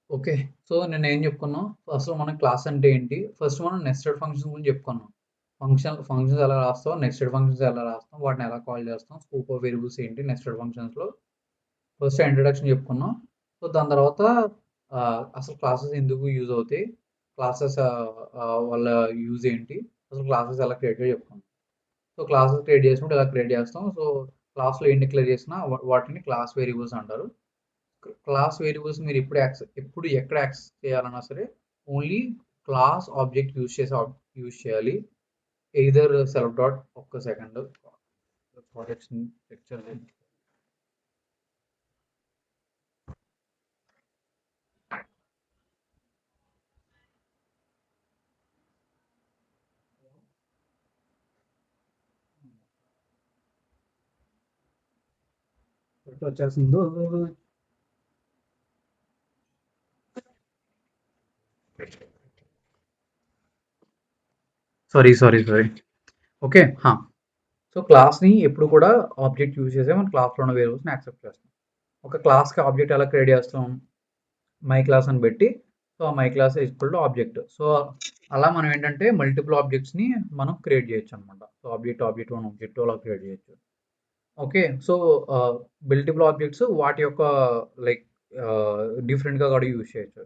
Okay. So, నేనేం చెప్పుకున్నాం, first మనం క్లాస్ అంటే ఏంటి? ఫస్ట్ మనం నెస్టెడ్ ఫంక్షన్స్ గురించి చెప్పుకున్నాం. ఫంక్షన్స్ ఎలా రాస్తాం? నెస్టెడ్ ఫంక్షన్స్ ఎలా రాస్తాం? వాటిని ఎలా కాల్ చేస్తాం? స్కోప్ ఆఫ్ వేరియబుల్స్ ఏంటి నెస్టెడ్ ఫంక్షన్స్‌లో? ఫస్ట్ ఇంట్రడక్షన్ చెప్పుకున్నాం. సో, దాని తర్వాత అసలు క్లాసెస్ ఎందుకు యూజ్ అవుతాయి? క్లాసెస్ వాళ్ళ యూజ్ ఏంటి? అసలు క్లాసెస్ ఎలా క్రియేట్ చేయాలో చెప్పుకున్నాం. సో, క్లాసెస్ క్రియేట్ చేసినప్పుడు ఎలా క్రియేట్ చేస్తాం? సో, క్లాస్‌లో ఏం డిక్లేర్ చేసినా వాటిని క్లాస్ వేరియబుల్స్ అంటారు. క్లాస్ వేరియబుల్స్ మీరు ఎప్పుడు ఎక్కడ యాక్సెస్ చేయాలన్నా సరే ఓన్లీ క్లాస్ ఆబ్జెక్ట్ యూజ్ చేయాలి. ఎయిదర్ సెల్ఫ్ డాట్ ఒక్క సెకండ్ ప్రొటెక్షన్ పిక్చర్ వచ్చేసిందో. సారీ. ఓకే. సో క్లాస్ని ఎప్పుడు కూడా ఆబ్జెక్ట్ యూజ్ చేసే మన క్లాస్లో ఉన్న వేరియబుల్స్ని యాక్సెప్ట్ చేస్తాం. ఒక క్లాస్కి ఆబ్జెక్ట్ ఎలా క్రియేట్ చేస్తాం? మై క్లాస్ అని పెట్టి so my class equal to object. So అలా మనం ఏంటంటే మల్టిపుల్ ఆబ్జెక్ట్స్ని మనం క్రియేట్ చేయొచ్చు అనమాట. సో ఆబ్జెక్ట్ 1 ఆబ్జెక్ట్ 2 అలా క్రియేట్ చేయొచ్చు. ఓకే. సో మల్టిపుల్ ఆబ్జెక్ట్స్ వాటి యొక్క లైక్ డిఫరెంట్గా కూడా యూజ్ చేయొచ్చు.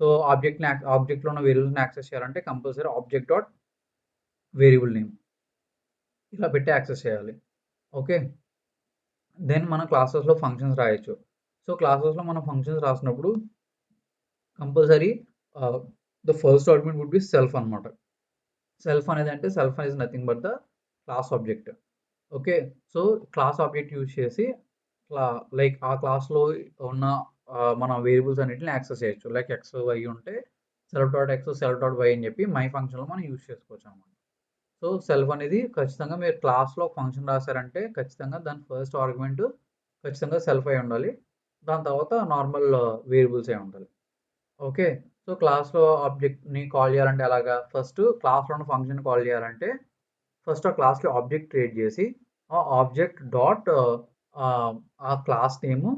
సో ఆబ్జెక్ట్లో ఉన్న వేరియబుల్స్ని యాక్సెస్ చేయాలంటే compulsory object dot variable name ఇలా పెట్టి యాక్సెస్ చేయాలి. ఓకే. దెన్ మనం క్లాసెస్లో ఫంక్షన్స్ రాయొచ్చు. సో క్లాసెస్లో మనం ఫంక్షన్స్ రాసినప్పుడు compulsory the first argument would be self అనమాట. Self is nothing but the class object. Okay. So class object use చేసి లైక్ ఆ క్లాస్లో ఉన్న మన వేరియబుల్స్ అన్నిటిని యాక్సెస్ చేయొచ్చు. లైక్ ఎక్స్ వై ఉంటే self dot X self dot Y అని చెప్పి మై ఫంక్షన్లో మనం యూజ్ చేసుకోవచ్చు అనమాట. సో సెల్ఫ్ అనేది ఖచ్చితంగా మీరు క్లాస్లో ఫంక్షన్ రాశారంటే ఖచ్చితంగా దాని ఫస్ట్ ఆర్గ్యుమెంట్ ఖచ్చితంగా సెల్ఫ్ అయి ఉండాలి. దాని తర్వాత నార్మల్ వేరియబుల్స్ అయి ఉండాలి. ఓకే. సో క్లాస్‌లో ఆబ్జెక్ట్‌ని కాల్ చేయాలంటే ఎలాగా? ఫస్ట్ క్లాస్‌లో ఉన్న ఫంక్షన్‌ని కాల్ చేయాలంటే ఫస్ట్ ఆ క్లాస్‌కి ఆబ్జెక్ట్ క్రియేట్ చేసి ఆ ఆబ్జెక్ట్ డాట్ ఆ క్లాస్ నేము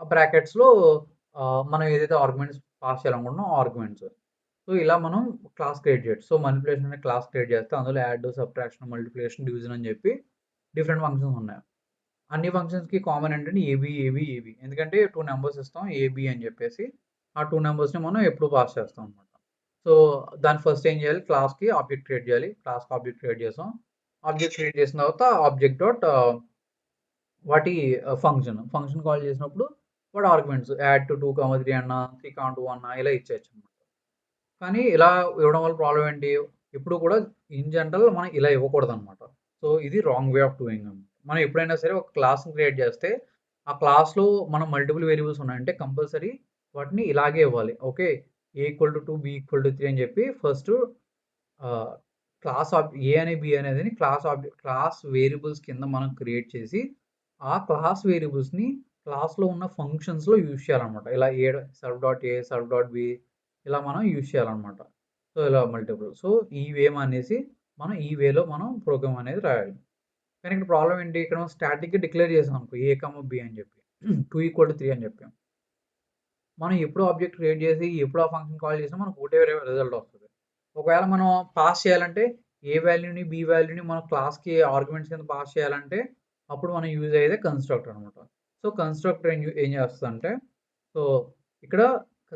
బ్రాకెట్స్‌లో మనం ఏదైతే ఆర్గ్యుమెంట్స్ పాస్ చేయాలనుకుంటున్నామో ఆ ఆర్గ్యుమెంట్స్. సో ఇలా మనం క్లాస్ క్రియేట్ చేయొచ్చు. సో మానిప్యులేషన్ అనే క్లాస్ క్రియేట్ చేస్తే అందులో యాడ్, సబ్ట్రాక్షన్, మల్టిప్లికేషన్, డివిజన్ అని చెప్పి డిఫరెంట్ ఫంక్షన్స్ ఉన్నాయి. అన్ని ఫంక్షన్స్‌కి కామన్ ఏంటంటే ఏబీ. ఎందుకంటే 2 నంబర్స్ ఇస్తాం ఏబీ అని చెప్పేసి. ఆ 2 నంబర్స్‌ని మనం ఎప్పుడు పాస్ చేస్తాం అనమాట. సో దాన్ని ఫస్ట్ ఏం చేయాలి? క్లాస్‌కి ఆబ్జెక్ట్ క్రియేట్ చేయాలి. క్లాస్‌కి ఆబ్జెక్ట్ క్రియేట్ చేసాం. ఆబ్జెక్ట్ క్రియేట్ చేసిన తర్వాత ఆబ్జెక్ట్ డాట్ వాటి ఫంక్షన్ కాల్ చేసినప్పుడు వాటి ఆర్గ్యుమెంట్స్ యాడ్ టు 2, 3 అన్నా, 3, 2 అన్నా ఇలా ఇచ్చేయొచ్చు అనమాట. కానీ ఇలా ఇవ్వడం వల్ల ప్రాబ్లమ్ ఏంటి? ఎప్పుడు కూడా ఇన్ జనరల్ మనం ఇలా ఇవ్వకూడదనమాట. సో ఇది రాంగ్ వే ఆఫ్ డూయింగ్ అనమాట. మనం ఎప్పుడైనా సరే ఒక క్లాస్‌ని క్రియేట్ చేస్తే ఆ క్లాస్‌లో మనం మల్టిపుల్ వేరియబుల్స్ ఉన్నాయంటే కంపల్సరీ వాటిని ఇలాగే ఇవ్వాలి. Okay. A equal to 2, B equal to 3 అని చెప్పి ఫస్ట్ ఆహ్, ఏ అని, బి అనేదని క్లాస్ వేరియబుల్స్ కింద మనం క్రియేట్ చేసి, ఆ క్లాస్ వేరియబుల్స్‌ని క్లాస్‌లో ఉన్న ఫంక్షన్స్‌లో యూజ్ చేయాలనమాట. ఇలా self dot A, self dot B ఇలా మనం యూజ్ చేయాలనమాట. సో, ఇలా మల్టిపుల్. సో, ఈ వే మానేసి మనం ఈ వేలో మనం ప్రోగ్రామ్ అనేది రాయాలి. కానీ ఇక్కడ ప్రాబ్లమ్ ఏంటి? ఇక్కడ మనం స్టాటిక్‌గా డిక్లేర్ చేసాం అనుకో ఏ, బి అని చెప్పి 2 ఈక్వల్ టు 3 అని చెప్పాం. మనం ఎప్పుడు ఆబ్జెక్ట్ క్రియేట్ చేసి, ఎప్పుడు ఆ ఫంక్షన్ కాల్ చేసినా మనకు ఒకటే రిజల్ట్ వస్తది. ఒకవేళ మనం పాస్ చేయాలంటే ఏ వాల్యూని, బి వాల్యూని మనం క్లాస్‌కి ఆర్గ్యుమెంట్స్ కింద పాస్ చేయాలంటే అప్పుడు మనం యూజ్ అయ్యేదే కన్‌స్ట్రక్టర్ అనమాట. సో, కన్‌స్ట్రక్టర్ ఏం చేస్తదంటే సో, ఇక్కడ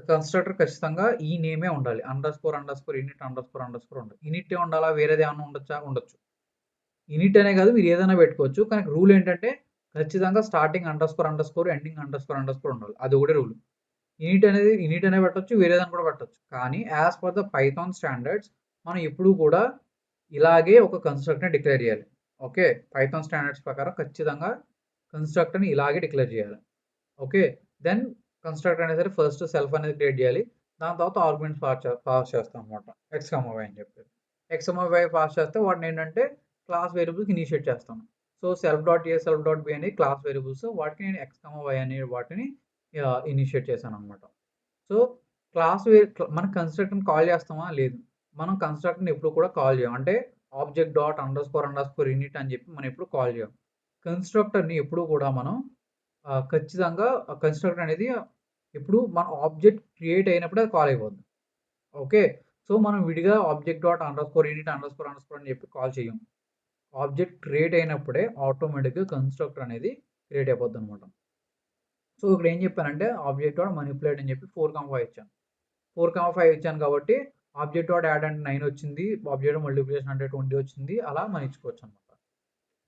కన్‌స్ట్రక్టర్ ఖచ్చితంగా ఈ నేమే ఉండాలి. ఇనిట్ ఉండాలి. ఇనిట్టే ఉండాలా? వేరేదేమన్నా ఉండొచ్చా? ఉండొచ్చు. ఇనిట్ అనే కాదు మీరు ఏదైనా పెట్టుకోవచ్చు. కానీ రూల్ ఏంటంటే ఖచ్చితంగా స్టార్టింగ్ ఎండింగ్ ఉండాలి. అది ఒకటే రూల్. ఇనిట్ అనే పెట్టొచ్చు. వేరేదని కూడా పెట్టొచ్చు. కానీ as per the Python standards మనం ఎప్పుడూ కూడా ఇలాగే ఒక కన్‌స్ట్రక్టర్‌ని డిక్లేర్ చేయాలి. ఓకే. పైథాన్ స్టాండర్డ్స్ ప్రకారం ఖచ్చితంగా కన్‌స్ట్రక్టర్‌ని ఇలాగే డిక్లేర్ చేయాలి. ఓకే. దెన్ కన్‌స్ట్రక్టర్ అనేది సరే ఫస్ట్ సెల్ఫ్ అనేది క్రియేట్ చేయాలి. దాని తర్వాత ఆర్గ్యుమెంట్స్ పాస్ చేస్తాం అన్నమాట. ఎక్స్, వై అని చెప్పి. ఎక్స్, వై పాస్ చేస్తే వాటినేంటంటే క్లాస్ వేరియబుల్స్ ఇనిషియేట్ చేస్తాను. So self dot A self dot B అనే క్లాస్ వేరియబుల్స్, వాటికి నేను ఎక్స్ వై అనే వాటిని ఇనిషియేట్ చేశాను అనమాట. సో మనం కన్స్ట్రక్టర్ని కాల్ చేస్తామా? లేదు. మనం కన్స్ట్రక్టర్ని ఎప్పుడు కూడా కాల్ చేయం. అంటే object dot under score in it అని చెప్పి మనం ఎప్పుడు కాల్ చేయం. కన్స్ట్రక్టర్ని ఎప్పుడు కూడా మనం ఖచ్చితంగా కన్స్ట్రక్టర్ అనేది ఎప్పుడు మన ఆబ్జెక్ట్ క్రియేట్ అయినప్పుడు అది కాల్ అయిపోద్ది. ఓకే. సో మనం విడిగా object dot underscore in it underscore అని చెప్పి కాల్ చేయం. ఆబ్జెక్ట్ క్రియేట్ అయినప్పుడే ఆటోమేటిక్గా కన్స్ట్రక్టర్ అనేది క్రియేట్ అయిపోద్ది అనమాట. సో ఇక్కడ ఏం చెప్పానంటే ఆబ్జెక్ట్ డాట్ మనిపులేట్ అని చెప్పి 4,5 ఇచ్చాను. 4,5 ఇచ్చాను కాబట్టి ఆబ్జెక్ట్ డాట్ యాడ్ అంటే 9 వచ్చింది. ఆబ్జెక్ట్ మల్టిప్లికేషన్ అంటే 20 వచ్చింది. అలా మనం ఇచ్చుకోవచ్చు అనమాట.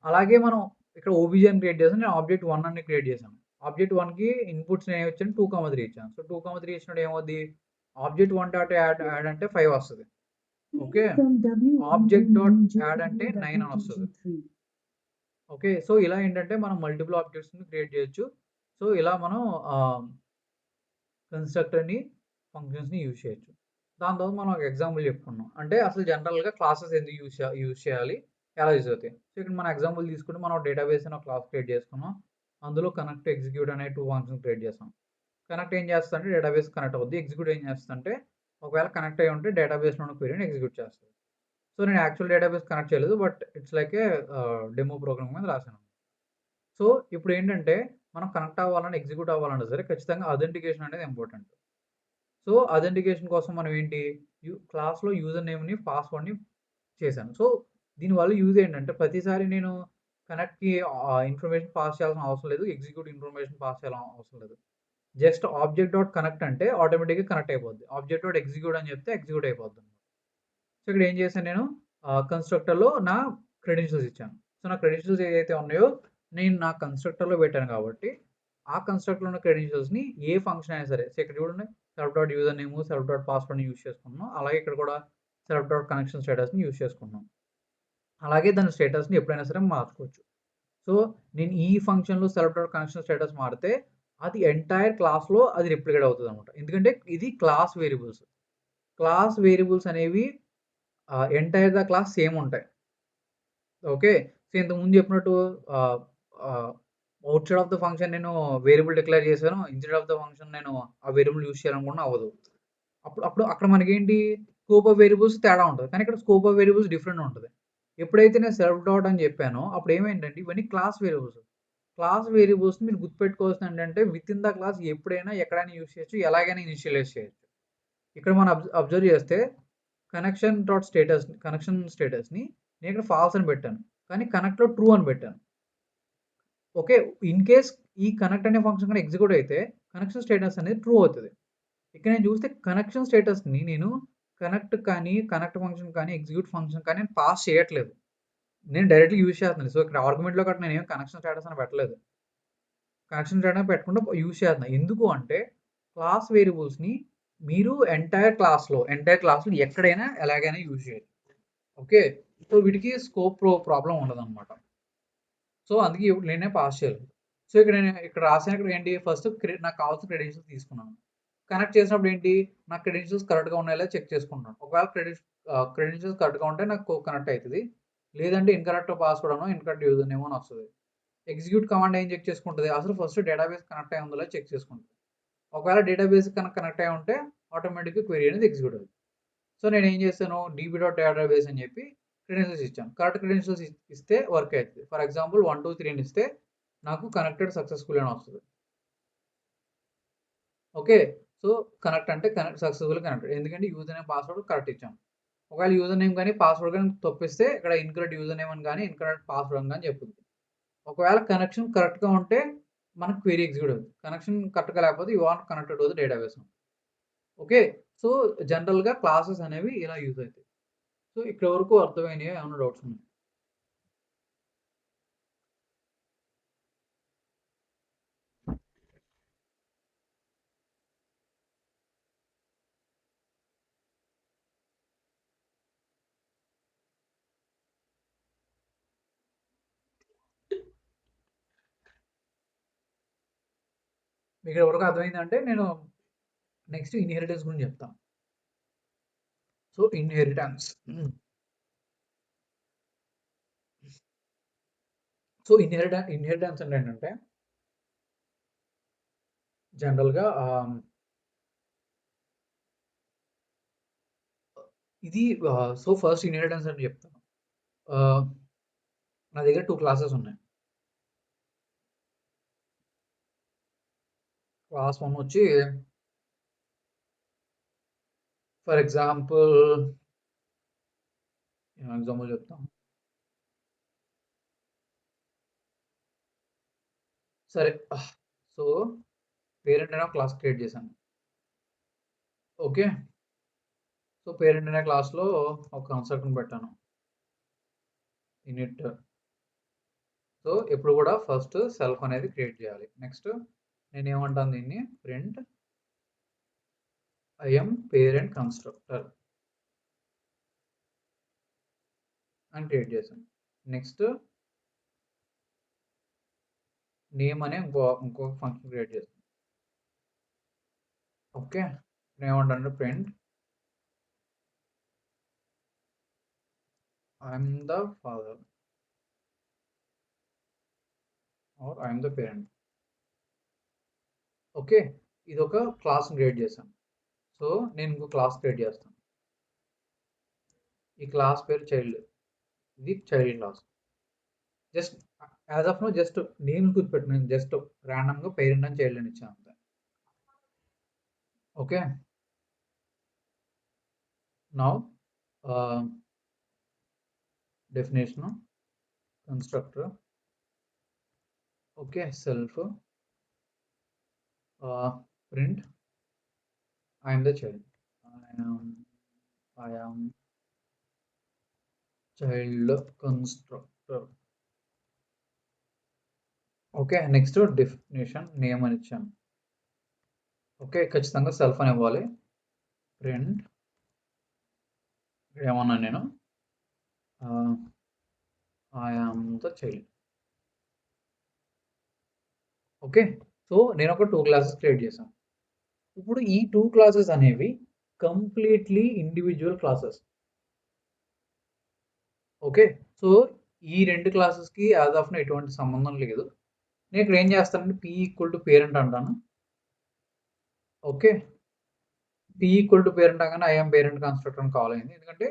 అలాగే మనం ఇక్కడ ఓబీజేని క్రియేట్ చేసాను. నేను ఆబ్జెక్ట్ 1 అని క్రియేట్ చేశాను. ఆబ్జెక్ట్ 1కి ఇన్పుట్స్ నేను ఇచ్చాను 2,3 ఇచ్చాను. సో 2,3 ఇచ్చినప్పుడు ఏమవుద్ది, ఆబ్జెక్ట్ 1 డాట్ యాడ్ అంటే 5 వస్తుంది. ఓకే. ఆబ్జెక్ట్ డాట్ యాడ్ అంటే 9 అని వస్తుంది. ఓకే. సో ఇలా ఏంటంటే మనం మల్టిపుల్ ఆబ్జెక్ట్స్ని క్రియేట్ చేయొచ్చు. సో ఇలా మనం కన్స్ట్రక్టర్ని ఫంక్షన్స్ని యూజ్ చేయొచ్చు. దాని తర్వాత మనం ఒక ఎగ్జాంపుల్ చెప్పుకున్నాం. అంటే అసలు జనరల్గా క్లాసెస్ ఎందుకు యూజ్ చేయాలి, ఎలా యూజ్ అవుతాయి. సో ఇక్కడ మన ఎగ్జాంపుల్ తీసుకుంటే మనం డేటాబేస్ అని ఒక క్లాస్ క్రియేట్ చేసుకున్నాం. అందులో కనెక్ట్ ఎగ్జిక్యూట్ అనే 2 ఫంక్షన్స్ క్రియేట్ చేసాం. కనెక్ట్ ఏం చేస్తుందంటే డేటాబేస్ కనెక్ట్ అవుద్ది. ఎగ్జిక్యూట్ ఏం చేస్తుందంటే ఒకవేళ కనెక్ట్ అయ్యి ఉంటే డేటాబేస్లో ఉన్న క్వెరీని ఎగ్జిక్యూట్ చేస్తుంది. సో నేను యాక్చువల్ డేటాబేస్ కనెక్ట్ చేయలేదు, but it's like a demo program మీద రాశాను. సో ఇప్పుడు ఏంటంటే మనం కనెక్ట్ అవ్వాలని ఎగ్జిక్యూట్ అవ్వాలన్నా సరే ఖచ్చితంగా అథెంటికేషన్ అనేది ఇంపార్టెంట్. సో అథెంటికేషన్ కోసం మనం ఏంటి, క్లాస్లో యూజర్ నేమ్ని పాస్వర్డ్ని చేశాను. సో దీనివల్ల యూజ్ ఏంటంటే ప్రతిసారి నేను కనెక్ట్కి ఇన్ఫర్మేషన్ పాస్ చేయాల్సిన అవసరం లేదు, ఎగ్జిక్యూట్ ఇన్ఫర్మేషన్ పాస్ చేయాల్సిన అవసరం లేదు. జస్ట్ ఆబ్జెక్ట్ డాట్ కనెక్ట్ అంటే ఆటోమేటిక్గా కనెక్ట్ అయిపోద్ది. ఆబ్జెక్ట్ డాట్ ఎగ్జిక్యూట్ అని చెప్తే ఎగ్జిక్యూట్ అయిపోద్ది. సో ఇక్కడ ఏం చేశాను, నేను కన్స్ట్రక్టర్లో నా క్రెడెన్షియల్స్ ఇచ్చాను. సో నా క్రెడెన్షియల్స్ ఏదైతే ఉన్నాయో నేను నా కన్స్ట్రక్టర్లో పెట్టాను కాబట్టి ఆ కన్స్ట్రక్టర్లో ఉన్న క్రెడెన్షియల్స్ని ఏ ఫంక్షన్ అయినా సరే, సో ఇక్కడ చూడండి self dot user name self dot పాస్వర్డ్ని యూజ్ చేసుకున్నాం. అలాగే ఇక్కడ కూడా సెల్ఫ్ డాట్ కనెక్షన్ స్టేటస్ని యూజ్ చేసుకున్నాం. అలాగే దాని స్టేటస్ని ఎప్పుడైనా సరే మార్చుకోవచ్చు. సో నేను ఈ ఫంక్షన్లో సెల్ఫ్ డాట్ కనెక్షన్ స్టేటస్ మారితే అది ఎంటైర్ క్లాస్లో అది రిప్లికేట్ అవుతుంది అనమాట. ఎందుకంటే ఇది క్లాస్ వేరియబుల్స్. క్లాస్ వేరియబుల్స్ అనేవి ఎంటైర్ ద క్లాస్ సేమ్ ఉంటాయి. ఓకే. సో ఇంతకుముందు చెప్పినట్టు out side of the function నేను వేరియబుల్ డిక్లేర్ చేశాను. ఇన్సైడ్ ఆఫ్ ద ఫంక్షన్ నేను ఆ వేరియబుల్ యూజ్ చేయాలనుకున్నా అవ్వదు. అప్పుడు అక్కడ మనకేంటి, స్కోప్ ఆఫ్ వేరియబుల్స్ తేడా ఉంటది. కానీ ఇక్కడ స్కోప్ ఆఫ్ వేరియబుల్స్ డిఫరెంట్ ఉంటది. ఎప్పుడైతే నేను సెల్ఫ్ డాట్ అని చెప్పానో అప్పుడు ఏమైందంటే ఇవన్నీ క్లాస్ వేరియబుల్స్. క్లాస్ వేరియబుల్స్‌ని మీరు గుర్తుపెట్టుకోవాల్సింది ఏంటంటే వితిన్ ద క్లాస్ ఎప్పుడైనా ఎక్కడైనా యూజ్ చేయొచ్చు. ఎలాగైనా ఇనిషియలైజ్ చేయొచ్చు. ఇక్కడ మనం అబ్జర్వ్ చేస్తే కనెక్షన్ స్టేటస్‌ని నేను ఇక్కడ ఫాల్స్ అని పెట్టాను. కానీ కనెక్ట్‌లో ట్రూ అని పెట్టాను. ఓకే. ఇన్ కేస్ ఈ కనెక్ట్ అనే ఫంక్షన్ కూడా ఎగ్జిక్యూట్ అయితే కనెక్షన్ స్టేటస్ అనేది ట్రూ అవుతది. ఇక్కడ నేను చూస్తే కనెక్షన్ స్టేటస్‌ని నేను కనెక్ట్ కానీ, కనెక్ట్ ఫంక్షన్ కానీ, ఎగ్జిక్యూట్ ఫంక్షన్ కానీ నేను పాస్ చేయట్లేదు. నేను డైరెక్ట్‌గా యూజ్ చేస్తున్నాను. సో ఇక్కడ ఆర్గ్యుమెంట్‌లో గట్రా నేనేం కనెక్షన్ స్టేటస్ అని పెట్టలేదు. కనెక్షన్ స్టేటస్ పెట్టకుండా యూజ్ చేస్తున్నా. ఎందుకు అంటే క్లాస్ వేరియబుల్స్‌ని మీరు ఎంటైర్ క్లాస్‌లో ఎక్కడైనా ఎలాగైనా యూజ్ చేయొచ్చు. ఓకే. సో వీటికి స్కోప్ ప్రాబ్లమ్ ఉండదనమాట. సో అందుకే నేనే పాస్ చేయలేదు. సో ఇక్కడ రాసాను, ఇక్కడ ఏంటి ఫస్ట్ నాకు కావాల్సిన క్రెడెన్షియల్స్ తీసుకున్నాను. కనెక్ట్ చేసినప్పుడు ఏంటి, నా క్రెడెన్షియల్స్ కరెక్ట్‌గా ఉన్నాయో లేదో చెక్ చేసుకుంటాను. ఒకవేళ క్రెడెన్షియల్స్ కరెక్ట్‌గా ఉంటే నాకు కనెక్ట్ అయితది. లేదంటే ఇన్‌కరెక్ట్ పాస్వర్డ్ అనో, ఇన్‌కరెక్ట్ యూజర్ నేమ్ అని వస్తది. ఎగ్జిక్యూట్ కమాండ్ ఏం చెక్ చేసుకుంటది, అసలు ఫస్ట్ డేటాబేస్ కనెక్ట్ అయ్యి ఉందో లేదో చెక్ చేసుకుంటది. ఒకవేళ డేటాబేస్ కనెక్ట్ అయ్యి ఉంటే ఆటోమేటిక్‌గా క్వెరీ అనేది ఎగ్జిక్యూట్ అవుతుంది. సో నేనేం చేశాను, db.database అని చెప్పి క్రెడెన్షియల్స్ ఇచ్చాను. కరెక్ట్ క్రెడెన్షియల్స్ ఇస్తే వర్క్ అవుతుంది. ఫర్ ఎగ్జాంపుల్ 1, 2, 3 అని ఇస్తే నాకు కనెక్టెడ్ సక్సెస్‌ఫుల్లీ అని వస్తది. ఓకే. సో కనెక్ట్ అంటే సక్సెస్‌ఫుల్లీ కనెక్టెడ్. ఎందుకంటే యూజర్ నేమ్, పాస్వర్డ్ కరెక్ట్ ఇచ్చాం. ఒకవేళ యూజర్ నేమ్ గాని, పాస్వర్డ్ గాని తప్పిస్తే ఇక్కడ ఇన్‌కరెక్ట్ యూజర్ నేమ్ అని గాని, ఇన్‌కరెక్ట్ పాస్వర్డ్ అని గాని చెప్పుద్ది. ఒకవేళ కనెక్షన్ కరెక్ట్‌గా ఉంటే మనకు క్వెరీ ఎగ్జిక్యూట్ అవుతుంది. కనెక్షన్ కరెక్ట్‌గా లేకపోతే you are connected to the database. Okay. So జనరల్‌గా క్లాసెస్ అనేవి ఇలా యూజ్ అవుతాయి. సో ఇక్కడ వరకు అర్థమైనయా? ఏమన్నా డౌట్స్ ఉన్నాయా? మీకు ఇక్కడ వరకు అర్థమైందంటే నేను నెక్స్ట్ ఇన్‌హెరిటెన్స్ గురించి చెప్తాను. So inheritance. సో ఇన్హెరిటెన్స్ అంటే ఏంటంటే జనరల్గా ఇది సో ఫస్ట్ ఇన్హెరిటెన్స్ అని చెప్తాను. నా దగ్గర 2 క్లాసెస్ ఉన్నాయి. క్లాస్ 1 వచ్చి ఫర్ ఎగ్జాంపుల్ ఎగ్జాంపుల్ చెప్తాను. సరే సో పేరెంట్ అనే క్లాస్ క్రియేట్ చేశాను. ఓకే. సో పేరెంట్ అనే క్లాస్లో ఒక కన్స్ట్రక్ట్ని పెట్టాను ఇనిట్. సో ఎప్పుడు కూడా ఫస్ట్ సెల్ఫ్ అనేది క్రియేట్ చేయాలి. నెక్స్ట్ నేను ఏమంటాను దీన్ని ప్రింట్ ఐఎమ్ పేరెంట్ కన్స్ట్రక్టర్ అని క్రియేట్ చేశాను. నెక్స్ట్ నేమ్ అనే ఇంకొక ఫంక్షన్ క్రియేట్ చేశాను. ఓకే. నేను ఏమంటాను print I'm the father or I'm the parent. Okay. ఇది ఒక క్లాస్ క్రియేట్ చేశాను. సో నేను ఇంకో క్లాస్ క్రియేట్ చేస్తాను. ఈ క్లాస్ పేరు చైల్డ్. ఇది child class. Just as of no just name గుర్తుపెట్టినాను. జస్ట్ ర్యాండమ్గా పేరెంట్ అని చైల్డ్ అని ఇచ్చాను అంతే. Okay. Now definition constructor. Okay. Self print I'm the child. I am child constructor. Okay. Next definition name అని ఇచ్చాను. ఓకే. ఖచ్చితంగా సెల్ఫ్ అని ఇవ్వాలి. ప్రింట్ ఏమన్నా నేను I am the child. Okay. So నేను ఒక 2 క్లాసెస్ క్రియేట్ చేశాను. ఇప్పుడు ఈ 2 క్లాసెస్ అనేవి completely individual classes. Okay. So ఈ 2 క్లాసెస్కి యాజ్ ఆఫ్ నో ఎటువంటి సంబంధం లేదు. నేను ఇక్కడ ఏం చేస్తానంటే p ఈక్వల్ టు పేరెంట్ అంటాను. Okay. p equal to parent అనగానే ఐఎమ్ పేరెంట్ కన్స్ట్రక్టర్ అని కాల్ అయింది. ఎందుకంటే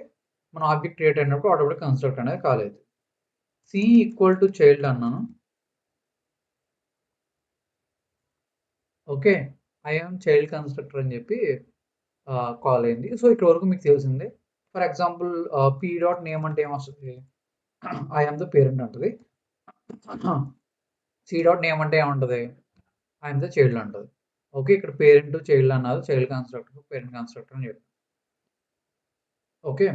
మన ఆబ్జెక్ట్ క్రియేట్ అయినప్పుడు ఆటోమేటిక్ కన్స్ట్రక్ట్ అనేది కాల్ అయింది. c ఈక్వల్ టు చైల్డ్ అన్నాను. ఓకే. ఐఎమ్ చైల్డ్ కన్స్ట్రక్టర్ అని చెప్పి కాల్ అయింది. సో ఇక్కడ వరకు మీకు తెలిసిందే. For example p dot name అంటే ఏమొస్తుంది? ఐఎమ్ ద పేరెంట్ అంటది. c డాట్ నేమ్ అంటే ఏముంటది? ఐఎమ్ ద చైల్డ్ అంటది. ఓకే. ఇక్కడ పేరెంట్ చైల్డ్ అన్నారు. చైల్డ్ కన్స్ట్రక్టర్ పేరెంట్ కన్స్ట్రక్టర్ అని చెప్పి. ఓకే.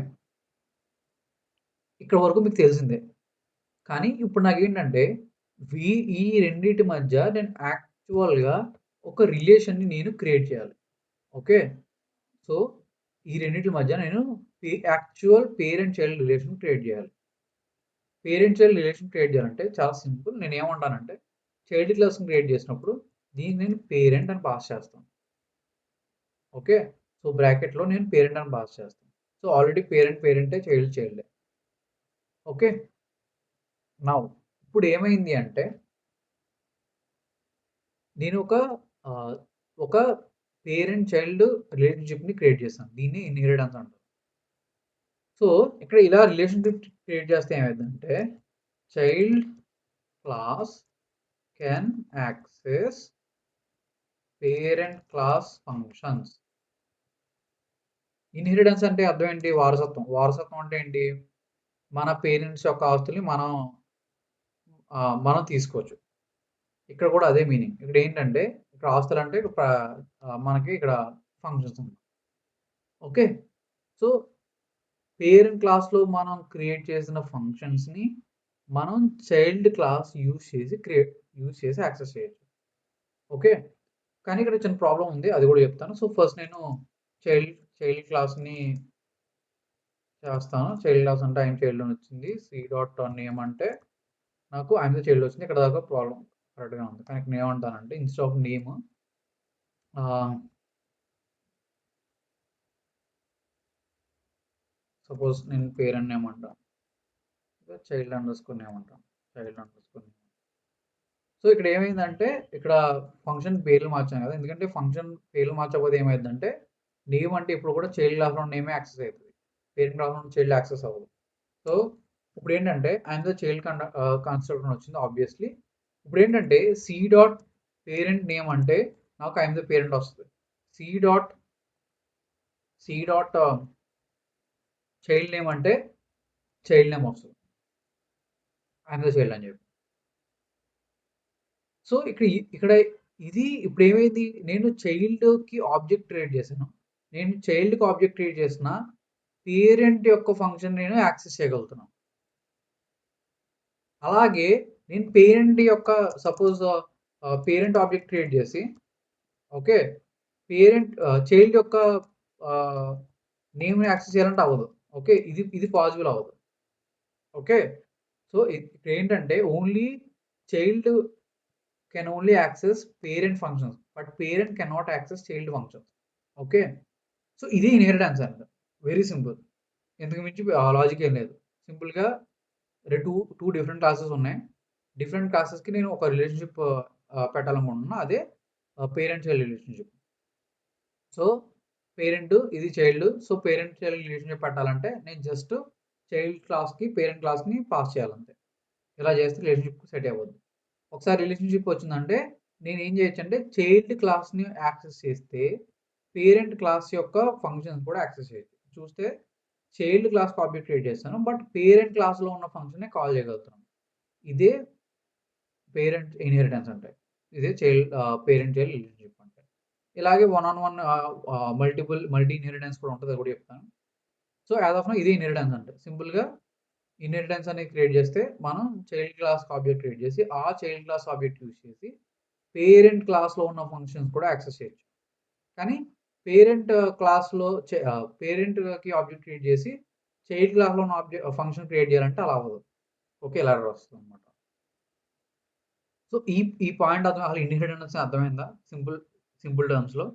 ఇక్కడ వరకు మీకు తెలిసిందే. కానీ ఇప్పుడు నాకేంటంటే ఈ రెండిటి మధ్య నేను యాక్చువల్‌గా ఒక రిలేషన్‌ని నేను క్రియేట్ చేయాలి. ఓకే. సో ఈ రెండిటి మధ్య నేను actual parent child relation create చేయాలి. పేరెంట్ చైల్డ్ రిలేషన్ క్రియేట్ చేయాలంటే చాలా సింపుల్. నేను ఏమంటానంటే చైల్డ్ క్లాస్‌ని క్రియేట్ చేసినప్పుడు దీన్ని నేను పేరెంట్ అని పాస్ చేస్తాను. ఓకే. సో బ్రాకెట్‌లో నేను పేరెంట్ అని పాస్ చేస్తాను. సో ఆల్రెడీ పేరెంటే, చైల్డ్ చైల్డే. ఓకే. నౌ ఇప్పుడు ఏమైంది అంటే నేను ఒక పేరెంట్ చైల్డ్ రిలేషన్‌షిప్‌ని క్రియేట్ చేశాను. దీన్ని ఇన్‌హెరిటెన్స్ అంటారు. సో ఇక్కడ ఇలా రిలేషన్‌షిప్ క్రియేట్ చేస్తే ఏమైద్దంటే child class can access parent class functions. Inheritance అంటే అర్థం ఏంటి? వారసత్వం. వారసత్వం అంటే ఏంటి? మన పేరెంట్స్ యొక్క ఆస్తుల్ని మనం తీసుకోవచ్చు. ఇక్కడ కూడా అదే మీనింగ్. ఇక్కడ ఏంటంటే ఇక్కడ ఆస్తులంటే మనకి ఇక్కడ ఫంక్షన్స్ ఉన్నాయి. ఓకే. సో పేరెంట్ క్లాస్‌లో మనం క్రియేట్ చేసిన ఫంక్షన్స్‌ని మనం చైల్డ్ క్లాస్ యూజ్ చేసి యాక్సెస్ చేయొచ్చు. ఓకే. కానీ ఇక్కడ చిన్న ప్రాబ్లమ్ ఉంది. అది కూడా చెప్తాను. సో ఫస్ట్ నేను చైల్డ్ చైల్డ్ క్లాస్‌ని చేస్తాను. చైల్డ్ క్లాస్ అంటే ఐఎమ్ చైల్డ్ అని వచ్చింది. సి డాట్ నేమ్ అంటే నాకు ఐఎమ్ ద చైల్డ్ వచ్చింది. ఇక్కడ దాకా ప్రాబ్లమ్ కరెక్ట్‌గా ఉంది. కానీ ఇక్కడ ఏమంటానంటే ఇన్‌స్టెడ్ ఆఫ్ నేమ్ సపోజ్ నేను పేరెంట్ నేమ్ అంటాను. చైల్డ్ అండర్‌స్కోర్ నేమ్ అంటాను. Child underscore name. సో ఇక్కడ ఏమైందంటే ఇక్కడ ఫంక్షన్ పేర్లు మార్చాం కదా, ఎందుకంటే ఫంక్షన్ పేర్లు మార్చకపోతే ఏమైందంటే నేమ్ అంటే ఇప్పుడు కూడా చైల్డ్ క్లాస్లో ఉన్న నేమే యాక్సెస్ అవుతుంది, పేరెంట్ క్లాస్లో ఉన్న చైల్డ్ యాక్సెస్ అవ్వదు. సో ఇప్పుడు ఏంటంటే ఐఎమ్ ద చైల్డ్ కన్స్ట్రక్టర్ వచ్చింది ఆబ్వియస్లీ. ఇప్పుడు ఏంటంటే సి డాట్ పేరెంట్ నేమ్ అంటే నాకు ఐఎమ్ ద పేరెంట్ వస్తుంది, సి డాట్ చైల్డ్ నేమ్ అంటే చైల్డ్ నేమ్ వస్తుంది, ఐఎమ్ ద చైల్డ్ అని చెప్పి. సో ఇక్కడ ఇది ఇప్పుడు ఏమైంది, నేను చైల్డ్కి ఆబ్జెక్ట్ క్రియేట్ చేశాను, నేను చైల్డ్కి ఆబ్జెక్ట్ క్రియేట్ చేసిన పేరెంట్ యొక్క ఫంక్షన్ నేను యాక్సెస్ చేయగలుగుతున్నాను. అలాగే నేను పేరెంట్ యొక్క సపోజ్ పేరెంట్ ఆబ్జెక్ట్ క్రియేట్ చేసి ఓకే పేరెంట్ చైల్డ్ యొక్క నేమ్ని యాక్సెస్ చేయాలంటే అవ్వదు. ఓకే ఇది పాసిబుల్ అవ్వదు. ఓకే సో ఇక్కడ ఏంటంటే only child can only access parent functions, but parent can not access child functions. Okay so ఇది ఇన్హెరిటెన్స్ అండి, వెరీ సింపుల్, ఎందుకు మించి లాజిక్ ఏం లేదు. సింపుల్గా టూ డిఫరెంట్ క్లాసెస్ ఉన్నాయి, డిఫరెంట్ క్లాసెస్కి నేను ఒక రిలేషన్షిప్ పెట్టాలనుకుంటున్నా, అదే parent child relationship. So parent ఇది child, so parent child relationship పెట్టాలంటే నేను జస్ట్ చైల్డ్ క్లాస్కి పేరెంట్ క్లాస్ని పాస్ చేయాలంతే. ఇలా చేస్తే రిలేషన్షిప్ సెట్ అవ్వద్దు. ఒకసారి రిలేషన్షిప్ వచ్చిందంటే నేను ఏం చేయొచ్చు అంటే చైల్డ్ క్లాస్ని యాక్సెస్ చేస్తే పేరెంట్ క్లాస్ యొక్క ఫంక్షన్స్ కూడా యాక్సెస్ చేయొచ్చు. చూస్తే చైల్డ్ క్లాస్కి ఆబ్జెక్ట్ క్రియేట్ చేస్తాను, బట్ పేరెంట్ క్లాస్లో ఉన్న ఫంక్షన్ని కాల్ చేయగలుగుతున్నాను. ఇదే పేరెంట్ ఇన్హెరిటెన్స్ అంటే, ఇదే పేరెంట్ చైల్డ్ రిలేషన్షిప్ అంటే. ఇలాగే వన్ మల్టీ ఇన్హెరిటెన్స్ కూడా ఉంటుంది, అది కూడా చెప్తాను. సో యాజ్ ఆఫ్ నో ఇదే ఇన్హెరిటెన్స్ అంటే. సింపుల్గా ఇన్హెరిటెన్స్ అనేది క్రియేట్ చేస్తే మనం చైల్డ్ క్లాస్ ఆబ్జెక్ట్ క్రియేట్ చేసి ఆ చైల్డ్ క్లాస్ ఆబ్జెక్ట్ యూజ్ చేసి పేరెంట్ క్లాస్లో ఉన్న ఫంక్షన్స్ కూడా యాక్సెస్ చేయొచ్చు. కానీ పేరెంట్ క్లాస్లో పేరెంట్కి ఆబ్జెక్ట్ క్రియేట్ చేసి చైల్డ్ క్లాస్లో ఉన్న ఫంక్షన్ క్రియేట్ చేయాలంటే అలా అవ్వదు. ఓకే ఇలా వస్తుంది అనమాట. సో ఈ పాయింట్ అసలు ఇన్హెరిటెన్స్ అర్థమైందా సింపుల్ టర్మ్స్లో?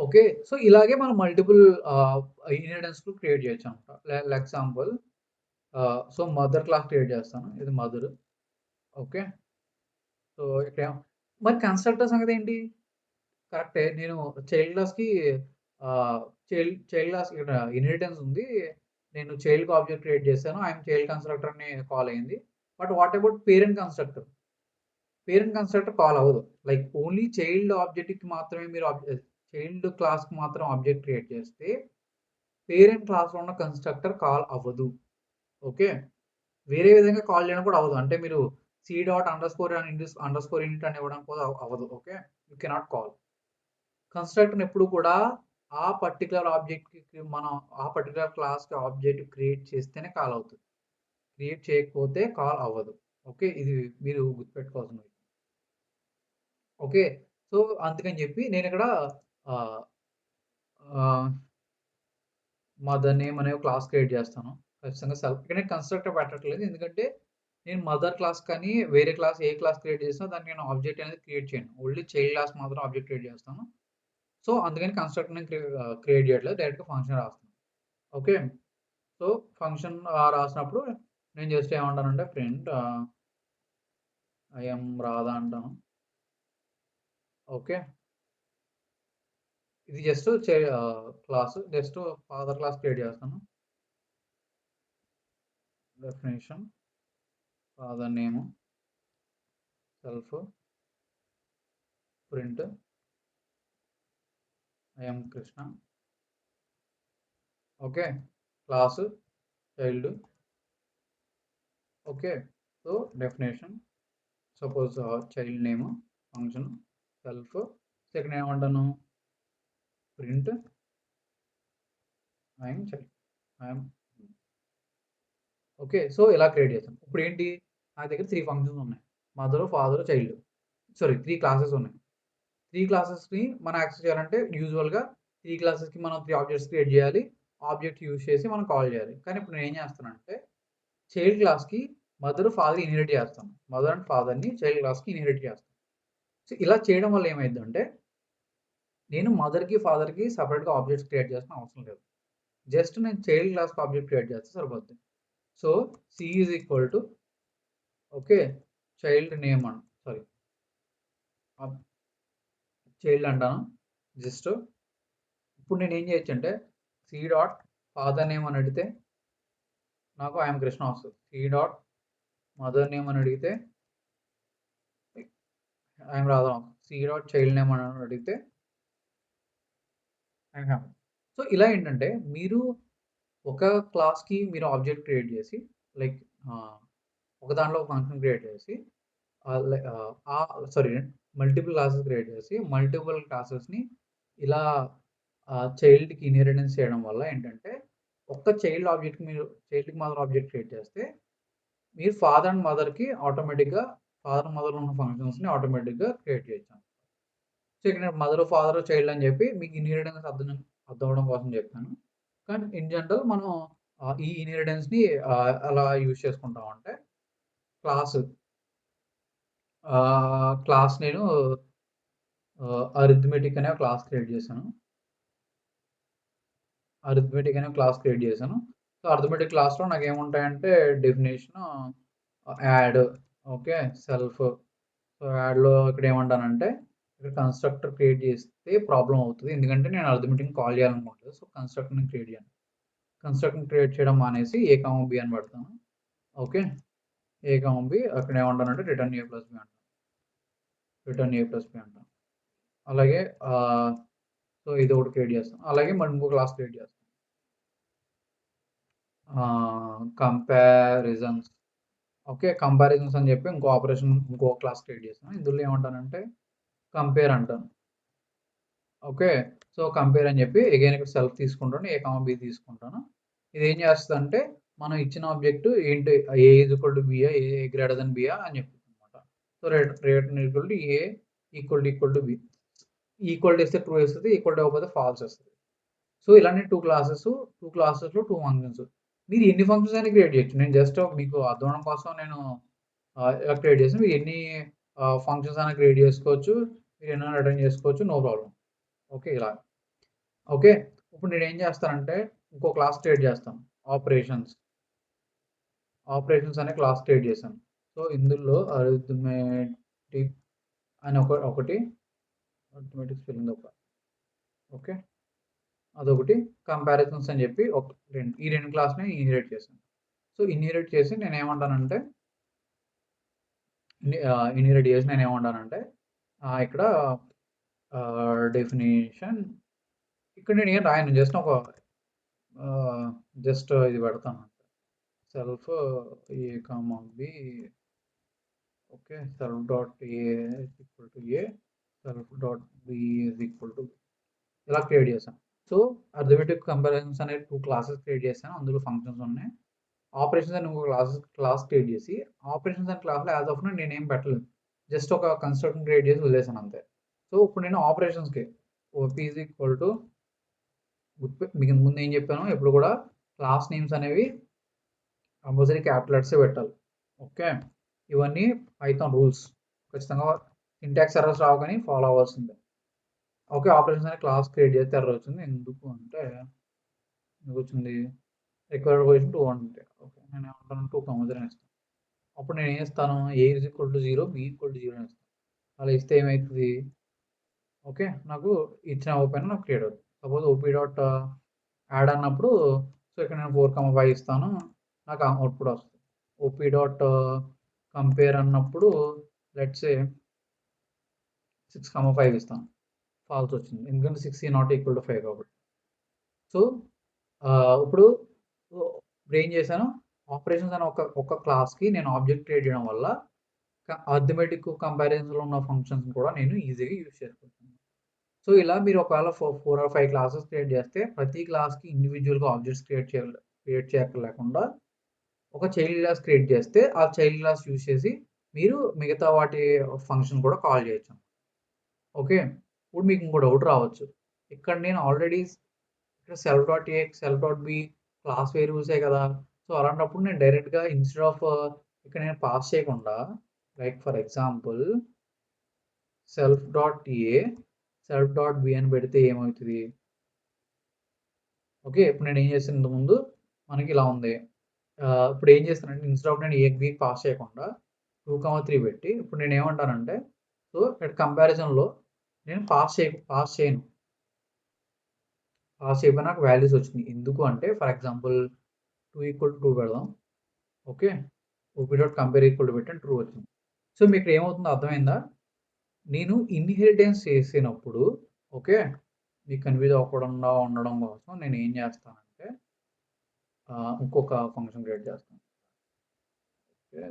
ఓకే సో ఇలాగే మనం మల్టిపుల్ ఇన్హెరిటెన్స్ క్రియేట్ చేయొచ్చు అనమాట. Example so mother class create చేస్తాను, ఇది మదర్. ఓకే సో ఇక్కడ మరి కన్స్ట్రక్టర్ సంగతి ఏంటి? కరెక్టే, నేను చైల్డ్ క్లాస్కి చైల్డ్ క్లాస్ ఇక్కడ ఇన్హెరిటెన్స్ ఉంది, నేను చైల్డ్కి ఆబ్జెక్ట్ క్రియేట్ చేశాను, ఐఎమ్ చైల్డ్ కన్స్ట్రక్టర్ని కాల్ అయింది. But what about parent constructor? Parent constructor call అవ్వదు. లైక్ ఓన్లీ చైల్డ్ ఆబ్జెక్ట్కి మాత్రమే మీరు చైల్డ్ క్లాస్కి మాత్రం ఆబ్జెక్ట్ క్రియేట్ చేస్తే పేరెంట్ క్లాస్లో ఉన్న కన్స్ట్రక్టర్ కాల్ అవ్వదు. ఓకే వేరే విధంగా కాల్ చేయడం కూడా అవ్వదు, అంటే మీరు సి డాట్ అండర్స్కోర్ ఇంట్ అని ఇవ్వడం కూడా అవ్వదు. Okay you cannot call constructor ఎప్పుడు కూడా ఆ పర్టికులర్ ఆబ్జెక్ట్కి మనం ఆ పర్టికులర్ క్లాస్కి ఆబ్జెక్ట్ క్రియేట్ చేస్తేనే కాల్ అవుతుంది, క్రియేట్ చేయకపోతే కాల్ అవ్వదు. ఓకే ఇది మీరు గుర్తుపెట్టుకోవాల్సిన విషయం. ఓకే సో అందుకని చెప్పి నేను ఇక్కడ మదర్ నేమ్ అనే క్లాస్ క్రియేట్ చేస్తాను, ఖచ్చితంగా సెల్ఫ్. ఇక్కడ నేను కన్స్ట్రక్టర్ పెట్టట్లేదు, ఎందుకంటే నేను మదర్ క్లాస్ కానీ వేరే క్లాస్ ఏ క్లాస్ క్రియేట్ చేసినా దానికి నేను ఆబ్జెక్ట్ అనేది క్రియేట్ చేయను, ఓన్లీ చైల్డ్ క్లాస్ మాత్రం ఆబ్జెక్ట్ క్రియేట్ చేస్తాను. సో అందుకని కన్స్ట్రక్టర్ నేను క్రియేట్ చేయట్లేదు, డైరెక్ట్గా ఫంక్షన్ రాస్తాను. ఓకే సో ఫంక్షన్ రాసినప్పుడు నేను జస్ట్ ఏమంటానంటే ప్రింట్ ఐఎమ్ రాధా అంటాను. ఓకే ఇది just class, just father class create చేస్తాను, definition father name self print I'm Krishna. Okay class child. Okay so definition suppose child name function self, second ఏమంటాను print I'm child I'm. Okay so ఇలా create చేస్తాను. ఇప్పుడు ఏంటి నా దగ్గర 3 functions ఉన్నాయి, mother father child, sorry 3 classes ఉన్నాయి. 3 క్లాసెస్ని మనం యాక్సెస్ చేయాలంటే యూజువల్గా 3 క్లాసెస్కి మనం 3 ఆబ్జెక్ట్స్ క్రియేట్ చేయాలి, ఆబ్జెక్ట్ యూజ్ చేసి మనం కాల్ చేయాలి. కానీ ఇప్పుడు నేను ఏం చేస్తానంటే చైల్డ్ క్లాస్కి మదర్ ఫాదర్ ఇన్హెరిట్ చేస్తాను, మదర్ అండ్ ఫాదర్ని చైల్డ్ క్లాస్కి ఇన్హెరిట్ చేస్తాను. సో ఇలా చేయడం వల్ల ఏమైందంటే నేను మదర్కి ఫాదర్కి సపరేట్గా ఆబ్జెక్ట్స్ క్రియేట్ చేసిన అవసరం లేదు, జస్ట్ నేను చైల్డ్ క్లాస్కి ఆబ్జెక్ట్ క్రియేట్ చేస్తే సరిపోద్ది. So C is equal to okay child name అంట, సారీ చైల్డ్ అంటాను. జస్ట్ ఇప్పుడు నేను ఏం చేయొచ్చు అంటే సి డాట్ ఫాదర్ నేమ్ అని అడిగితే నాకు ఐఎమ్ కృష్ణ వస్తుంది. సి డాట్ మదర్ నేమ్ అని అడిగితే I'm Radha. C dot child name అని అడిగితే ఐఎమ్ హ్యాపీ. సో ఇలా ఏంటంటే మీరు ఒక క్లాస్కి మీరు ఆబ్జెక్ట్ క్రియేట్ చేసి లైక్ ఒక దాంట్లో ఒక ఫంక్షన్ క్రియేట్ చేసి సారీ మల్టిపుల్ క్లాసెస్ క్రియేట్ చేసి మల్టిపుల్ క్లాసెస్ని ఇలా చైల్డ్కి ఇన్హెరిటెన్స్ చేయడం వల్ల ఏంటంటే ఒక్క చైల్డ్ ఆబ్జెక్ట్ మీరు చైల్డ్కి మాత్రం ఆబ్జెక్ట్ క్రియేట్ చేస్తే మీరు ఫాదర్ అండ్ మదర్కి ఆటోమేటిక్గా ఫాదర్ అండ్ మదర్లో ఉన్న ఫంక్షన్స్ని ఆటోమేటిక్గా క్రియేట్ చేయొచ్చు. సో ఇక్కడ మదర్ ఫాదర్ చైల్డ్ అని చెప్పి మీకు ఇన్హెరిటెన్స్ అర్థం అవ్వడం కోసం చెప్తాను. కానీ ఇన్ జనరల్ మనం ఈ ఇన్హెరిటెన్స్ని అలా యూజ్ చేసుకుంటాం అంటే క్లాస్ నేను అరిథమెటిక్ అనే క్లాస్ క్రియేట్ చేశాను. సో అరిథమెటిక్ క్లాస్లో నాకు ఏముంటాయంటే definition, add, okay self. So యాడ్లో ఇక్కడ ఏమంటానంటే ఇక్కడ కన్స్ట్రక్టర్ క్రియేట్ చేస్తే ప్రాబ్లం అవుతుంది, ఎందుకంటే నేను అరిథమెటిక్ కాల్ చేయాలనుకుంటుంది. సో కన్స్ట్రక్టర్ని క్రియేట్ చేయాలి. కన్స్ట్రక్టర్ని క్రియేట్ చేయడం మానేసి ఏ కామ బి అని పెడతాను. ఓకే ఏ కామ బి అక్కడ ఏమంటానంటే రిటర్న్ ఏ ప్లస్ బి అంటాను. అలాగే సో ఇది ఒకటి క్రియేట్ చేస్తాం. అలాగే మనం ఇంకో క్లాస్ క్రియేట్ చేస్తాం, కంపారిజన్స్. ఓకే కంపారిజన్స్ అని చెప్పి ఇంకో క్లాస్ క్రియేట్ చేస్తాను. ఇందులో ఏమంటానంటే కంపేర్ అంటాను. ఓకే సో కంపేర్ అని చెప్పి అగైన్ ఇక్కడ సెల్ఫ్ తీసుకుంటాను, ఏ కామ బి తీసుకుంటాను. ఇది ఏం చేస్తుంది అంటే మనం ఇచ్చిన ఆబ్జెక్ట్ ఏంటి, A is equal to B, A greater than B అని చెప్తుంది అనమాట. So return equal to A equal to B. Equal చేస్తే ట్రూ వస్తుంది, ఈక్వల్ అవ్వకపోతే ఫాల్స్ వస్తుంది. సో ఇలాంటి టూ క్లాసెస్లో టూ ఫంక్షన్స్ మీరు ఎన్ని ఫంక్షన్స్ అయినా క్రియేట్ చేయొచ్చు. నేను జస్ట్ మీకు అర్థం కోసం నేను ఇలా క్రియేట్ చేసి మీరు ఎన్ని ఫంక్షన్స్ అయినా క్రియేట్ చేసుకోవచ్చు, మీరు ఎన్నైనా రిటర్న్ చేసుకోవచ్చు, నో ప్రాబ్లం. ఓకే ఇలా ఓకే ఇప్పుడు నేను ఏం చేస్తానంటే ఇంకో క్లాస్ క్రియేట్ చేస్తాను, ఆపరేషన్స్ అనే క్లాస్ క్రియేట్ చేశాను. సో ఇందులో అరిథమెటిక్ అని ఒకటి అరిథమెటిక్ స్పెల్లింగ్ ఓకే అదొకటి, కంపారిజన్స్ అని చెప్పి ఈ రెండు క్లాస్ని ఇన్హెరిట్ చేశాను. సో ఇన్హెరిట్ చేసి నేను ఏమంటానంటే ఇక్కడ డెఫినేషన్ ఇక్కడ నేను ఏం రాయను, జస్ట్ ఇది పెడతాను self A comma B. Okay self dot A equal to A, self dot B equal to ఇలా క్రియేట్ చేశాను. సో అరిథమెటిక్ కంపారిజన్స్ అనే టూ క్లాసెస్ క్రియేట్ చేశాను, అందులో ఫంక్షన్స్ ఉన్నాయి. ఆపరేషన్స్ అని ఇంకో క్లాస్ క్రియేట్ చేసి ఆపరేషన్స్ అనే క్లాస్లో యాజ్ ఆఫ్ నేను ఏం పెట్టలేదు, జస్ట్ ఒక కన్స్ట్రక్షన్ క్రియేట్ చేసి వదిలేసాను అంతే. సో ఇప్పుడు నేను ఆపరేషన్స్కి ఓపీ ఈజ్ ఈక్వల్ టు మీకు ముందు ఏం చెప్పాను, ఎప్పుడు కూడా క్లాస్ నేమ్స్ అనేవి కంపల్సరీ క్యాపిటల్ లెటర్సే పెట్టాలి. ఓకే ఇవన్నీ పైథాన్ రూల్స్, ఖచ్చితంగా సింటాక్స్ ఎర్రర్స్ రావు కానీ ఫాలో అవ్వాల్సిందే. ఓకే ఆపరేషన్స్ అనే క్లాస్ క్రియేట్ చేస్తే ఎర్రర్ వచ్చింది, ఎందుకు అంటే వచ్చింది రిక్వైర్డ్ పొజిషన్ 2 అంటే ఓకే నేను ఏమంటాను 2 కంపల్సరీ ఇస్తాను. అప్పుడు నేను ఏం ఇస్తాను, A is equal to 0, B equal to 0 అని ఇస్తాను. అలా ఇస్తే ఏమవుతుంది, ఓకే నాకు ఇచ్చిన ఓపెన్ నాకు క్రియేట్ అవుతుంది. సపోజ్ ఓపీ డాట్ యాడ్ అన్నప్పుడు సో ఇక్కడ నేను 4,5 ఇస్తాను, నాకు అవుట్పుట్ వస్తుంది. ఓపీ డాట్ కంపేర్ అన్నప్పుడు లెట్స్ సే 6,5 ఇస్తాను, ఫాల్స్ వచ్చింది ఎందుకంటే 6 నాట్ ఈక్వల్ టు 5 కాబట్టి. సో ఇప్పుడు ఏం చేశాను, ఆపరేషన్స్ అనే ఒక క్లాస్కి నేను ఆబ్జెక్ట్ క్రియేట్ చేయడం వల్ల అర్థమెటిక్ కంపారిజన్స్లో ఉన్న ఫంక్షన్స్ కూడా నేను ఈజీగా యూజ్ చేసుకుంటాను. సో ఇలా మీరు ఒకవేళ 4 or 5 క్లాసెస్ క్రియేట్ చేస్తే ప్రతి క్లాస్కి ఇండివిజువల్గా ఆబ్జెక్ట్స్ క్రియేట్ చేయలేకుండా ఒక చైల్డ్ క్లాస్ క్రియేట్ చేస్తే ఆ చైల్డ్ క్లాస్ యూజ్ చేసి మీరు మిగతా వాటి ఫంక్షన్ కూడా కాల్ చేయొచ్చు. ఓకే ఇప్పుడు మీకు ఇంకో డౌట్ రావచ్చు, ఇక్కడ నేను ఆల్రెడీ ఇక్కడ self dot A self dot B class వేరియబుల్సే కదా, సో అలాంటప్పుడు నేను డైరెక్ట్గా ఇన్స్టెడ్ ఆఫ్ ఇక్కడ నేను పాస్ చేయకుండా like for example self dot A self dot B అని పెడితే ఏమవుతుంది, ఓకే. ఇప్పుడు నేనేం చేశాను ఇంతకుముందు మనకి ఇలా ఉంది. ఇప్పుడు ఏం చేస్తానంటే ఇన్‌స్టెడ్ ఆఫ్ నేను ఏ, బి పాస్ చేయకుండా 2, 3 పెట్టి ఇప్పుడు నేనేమంటానంటే సో, ఇక్కడ కంపారిజన్‌లో నేను పాస్ చేయను. పాస్ చేయకపోయినా నాకు వాల్యూస్ వచ్చినియి. ఎందుకు అంటే ఫర్ ఎగ్జాంపుల్ 2 పెడదాం. Okay. OP dot compare equal to పెట్టాను ట్రూ వచ్చింది. సో, మీకిక్కడ ఏమవుతుందో అర్థమైందా? నేను ఇన్‌హెరిటెన్స్ చేసినప్పుడు ఓకే. మీకు కన్‌ఫ్యూజ్ అవ్వకుండా ఉండడం కోసం నేనేం చేస్తానంటే ఇంకొక ఫంక్షన్ క్రియేట్ చేస్తాను. Okay.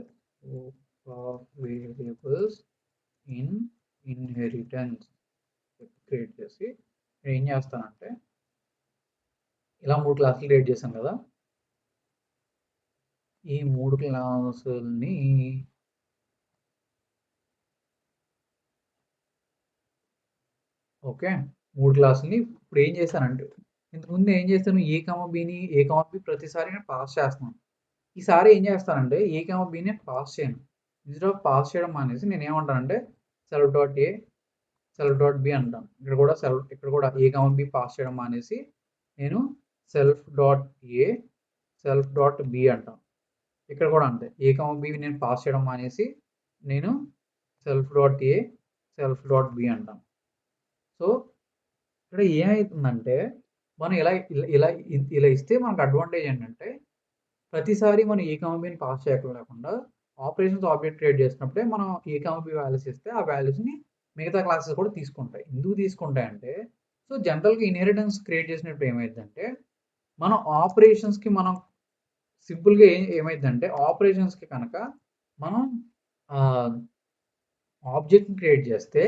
Variables in inheritance create చేసి నేనేం చేస్తానంటే ఇలా 3 క్లాసులు క్రియేట్ చేశాను కదా! ఈ 3 క్లాసుల్ని ఓకే. 3 క్లాసుల్ని ఇప్పుడు ఏం చేశానంటే ఇంతకుముందు ఏం చేశాను ఏ, బి ప్రతిసారి నేను పాస్ చేస్తున్నాను. ఈసారి ఏం చేస్తానంటే ఏ, బిని పాస్ చేయను. ఇన్‌స్టెడ్ ఆఫ్ పాస్ చేయడం మానేసి నేనేమంటానంటే self dot A, self dot B అంటాను. ఇక్కడ కూడా ఏ, బి పాస్ చేయడం మానేసి నేను self dot A, self dot B అంటాను. ఇక్కడ కూడా అంతే ఏ, బి నేను పాస్ చేయడం మానేసి నేను self dot A, self dot B అంటాను. సో, ఇక్కడ ఏమైతుందంటే మనం ఇలా ఇస్తే మనకు అడ్వాంటేజ్ ఏంటంటే ప్రతిసారి మనం ఏ, బిని పాస్ చేయకుండా ఆపరేషన్స్ ఆబ్జెక్ట్ క్రియేట్ చేసినప్పుడే మనం ఏ, బి వాల్యూస్ ఇస్తే ఆ వాల్యూస్‌ని మిగతా క్లాసెస్ కూడా తీసుకుంటాయి. ఎందుకు తీసుకుంటాయంటే సో, జనరల్‌గా ఇన్‌హెరిటెన్స్ క్రియేట్ చేసినప్పుడు ఏమైద్దంటే మనం ఆపరేషన్స్‌కి మనం సింపుల్‌గా ఏమైద్దంటే ఆపరేషన్స్‌కి కనుక మనం ఆహ్, ఆబ్జెక్ట్‌ని క్రియేట్ చేస్తే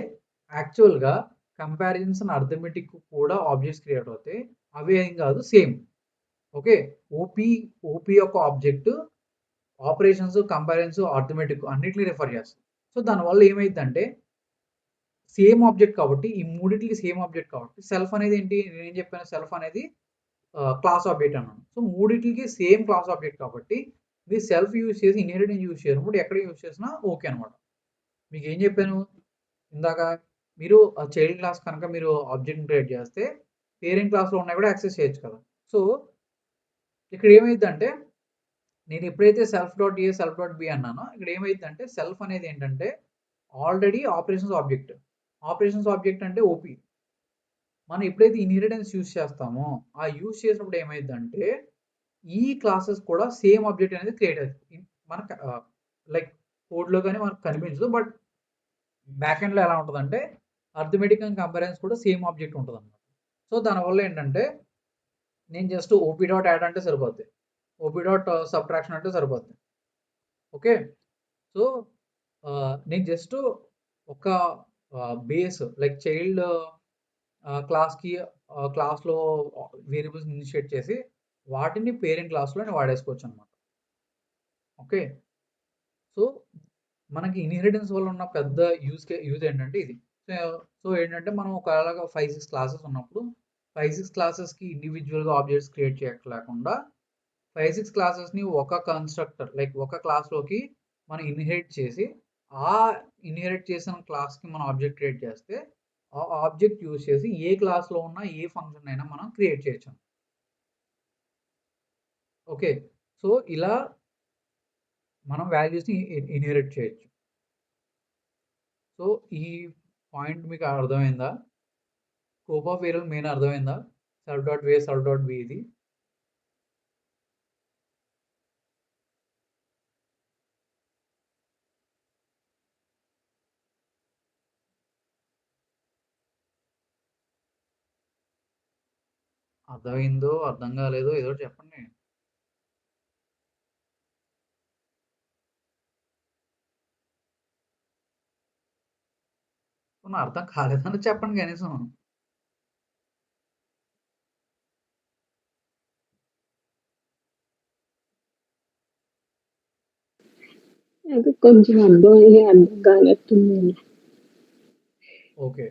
యాక్చువల్‌గా కంపారిజన్స్ అండ్ అర్థమెటిక్ కూడా ఆబ్జెక్ట్స్ క్రియేట్ అవుతాయి. అవి ఏం కాదు సేమ్. ఓకే. ఓపీ ఓపీ యొక్క ఆబ్జెక్ట్ ఆపరేషన్స్, కంపారిజన్స్, అర్థమెటిక్ అన్నిటిని రిఫర్ చేస్తుంది. సో, దానివల్ల ఏమైద్దంటే సేమ్ ఆబ్జెక్ట్ కాబట్టి ఈ మూడిటికి సేమ్ ఆబ్జెక్ట్ కాబట్టి సెల్ఫ్ అనేది ఏంటి? నేనేం చెప్పాను సెల్ఫ్ అనేది క్లాస్ ఆబ్జెక్ట్ అన్నాను. సో, మూడిటికి సేమ్ క్లాస్ ఆబ్జెక్ట్ కాబట్టి మీరు సెల్ఫ్ యూజ్ చేసి ఇన్‌హెరిటెన్స్ యూజ్ చేసినప్పుడు ఎక్కడ యూజ్ చేసినా ఓకే అనమాట. మీకేం చెప్పాను ఇందాక మీరు చైల్డ్ క్లాస్ కనుక మీరు ఆబ్జెక్ట్‌ని క్రియేట్ చేస్తే పేరెంట్ క్లాస్‌లో ఉన్నవి కూడా యాక్సెస్ చేయొచ్చు కదా! సో, ఇక్కడ ఏమైద్దంటే నేను ఎప్పుడైతే self dot A, self dot B అన్నానో ఇక్కడ ఏమైద్దంటే సెల్ఫ్ అనేది ఏంటంటే already operations object. Operations object అంటే ఓపీ. మనం ఎప్పుడైతే ఇన్‌హెరిటెన్స్ యూజ్ చేస్తామో ఆ యూజ్ చేసినప్పుడు ఏమైద్దంటే ఈ క్లాసెస్ కూడా సేమ్ ఆబ్జెక్ట్ అనేది క్రియేట్ అవుతుంది. మనకు లైక్ కోడ్‌లో గాని మనకు కనిపించదు. బట్ బ్యాక్ ఎండ్‌లో ఎలా ఉంటదంటే అర్థమెటిక్ అండ్ కంపారిజన్స్ కూడా సేమ్ ఆబ్జెక్ట్ ఉంటదన్నమాట. సో, దానివల్ల ఏంటంటే నేను జస్ట్ ఓపీ డాట్ యాడ్ అంటే సరిపోద్ది. ఓపీ డాట్ సబ్ట్రాక్షన్ అంటే సరిపోద్ది. ఓకే. సో, నేను జస్ట్ ఒక బేస్ లైక్ చైల్డ్ క్లాస్‌కి క్లాస్‌లో వేరియబుల్స్‌ని ఇనిషియేట్ చేసి వాటిని పేరెంట్ క్లాస్‌లో నేను వాడేసుకోవచ్చనమాట. ఓకే. సో, మనకి ఇన్‌హెరిటెన్స్ వల్ల ఉన్న పెద్ద యూజ్ ఏంటంటే ఇది. సో, ఏంటంటే మనం ఒకవేళ 5, 6 క్లాసెస్ ఉన్నప్పుడు 5, 6 క్లాసెస్‌కి ఇండివిడ్యువల్‌గా ఆబ్జెక్ట్స్ క్రియేట్ లేకుండా 5, 6 క్లాసెస్‌ని ఒక కన్‌స్ట్రక్టర్ లైక్ ఒక క్లాస్‌లోకి మనం ఇన్‌హెరిట్ చేసి, ఆ ఇన్‌హెరిట్ చేసిన క్లాస్‌కి మనం ఆబ్జెక్ట్ క్రియేట్ చేస్తే, ఆ ఆబ్జెక్ట్ యూజ్ చేసి ఏ క్లాస్‌లో ఉన్న ఏ ఫంక్షన్ అయినా మనం క్రియేట్ చేయొచ్చు. ఓకే. సో, ఇలా మనం వాల్యూస్‌ని ఇన్‌హెరిట్ చేయొచ్చు. సో, ఈ పాయింట్ మీకు అర్థమైందా? స్కోప్ ఆఫ్ వేరియబుల్ మెయిన్ అర్థమైందా? సెల్ఫ్ డాట్ వే, సెల్ఫ్ డాట్ బి ఇది. అర్థమైందో, అర్థం కాలేదో ఏదో ఒకటి చెప్పండి. పోనీ అర్థం కాలేదని చెప్పండి కనీసం. అది కొంచెం అర్థమయ్యి అర్థం కానట్టుందండి. ఓకే.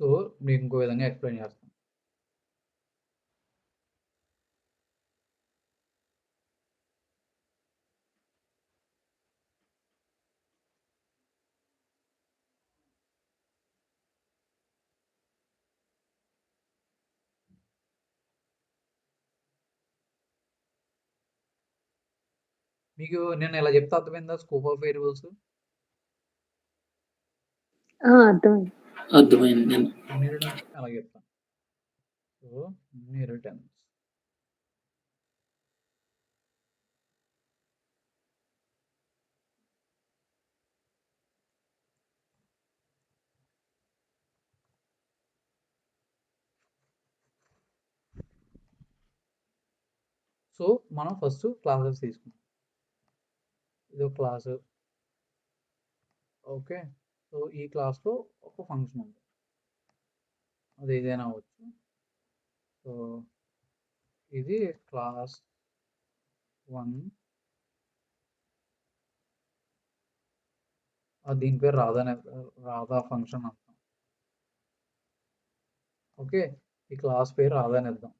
సో, మీకు ఇంకో విధంగా ఎక్స్‌ప్లెయిన్ చేస్తాను. మీకు నేను ఇలా చెప్తే అర్థమైందా స్కోప్ ఆఫ్ వేరియబుల్స్? అర్థమైంది. అర్థమైంది నేను. ఇన్హెరిటెన్స్ అలా చెప్తాను. సో ఇన్హెరిటెన్స్ సో మనం ఫస్ట్ క్లాసెస్ తీసుకుంటాం. ఇది ఒక క్లాస్. ఓకే. సో ఈ క్లాస్లో ఒక ఫంక్షన్ ఉంది, అది ఏదైనా అవ్వచ్చు. సో ఇది క్లాస్ 1, దీని పేరు రాధా ఫంక్షన్ అంటాం. ఓకే, ఈ క్లాస్ పేరు రాధా అని ఇద్దాం.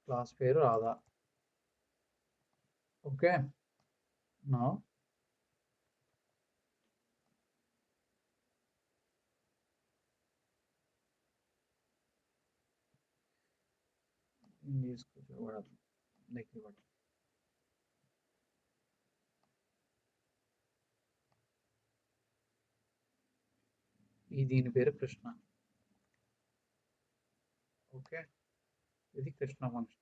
క్లాస్ పేరు రాధా. ఓకే, నా దీని పేరు కృష్ణ. ఓకే, ఇది కృష్ణ ఫంక్షన్.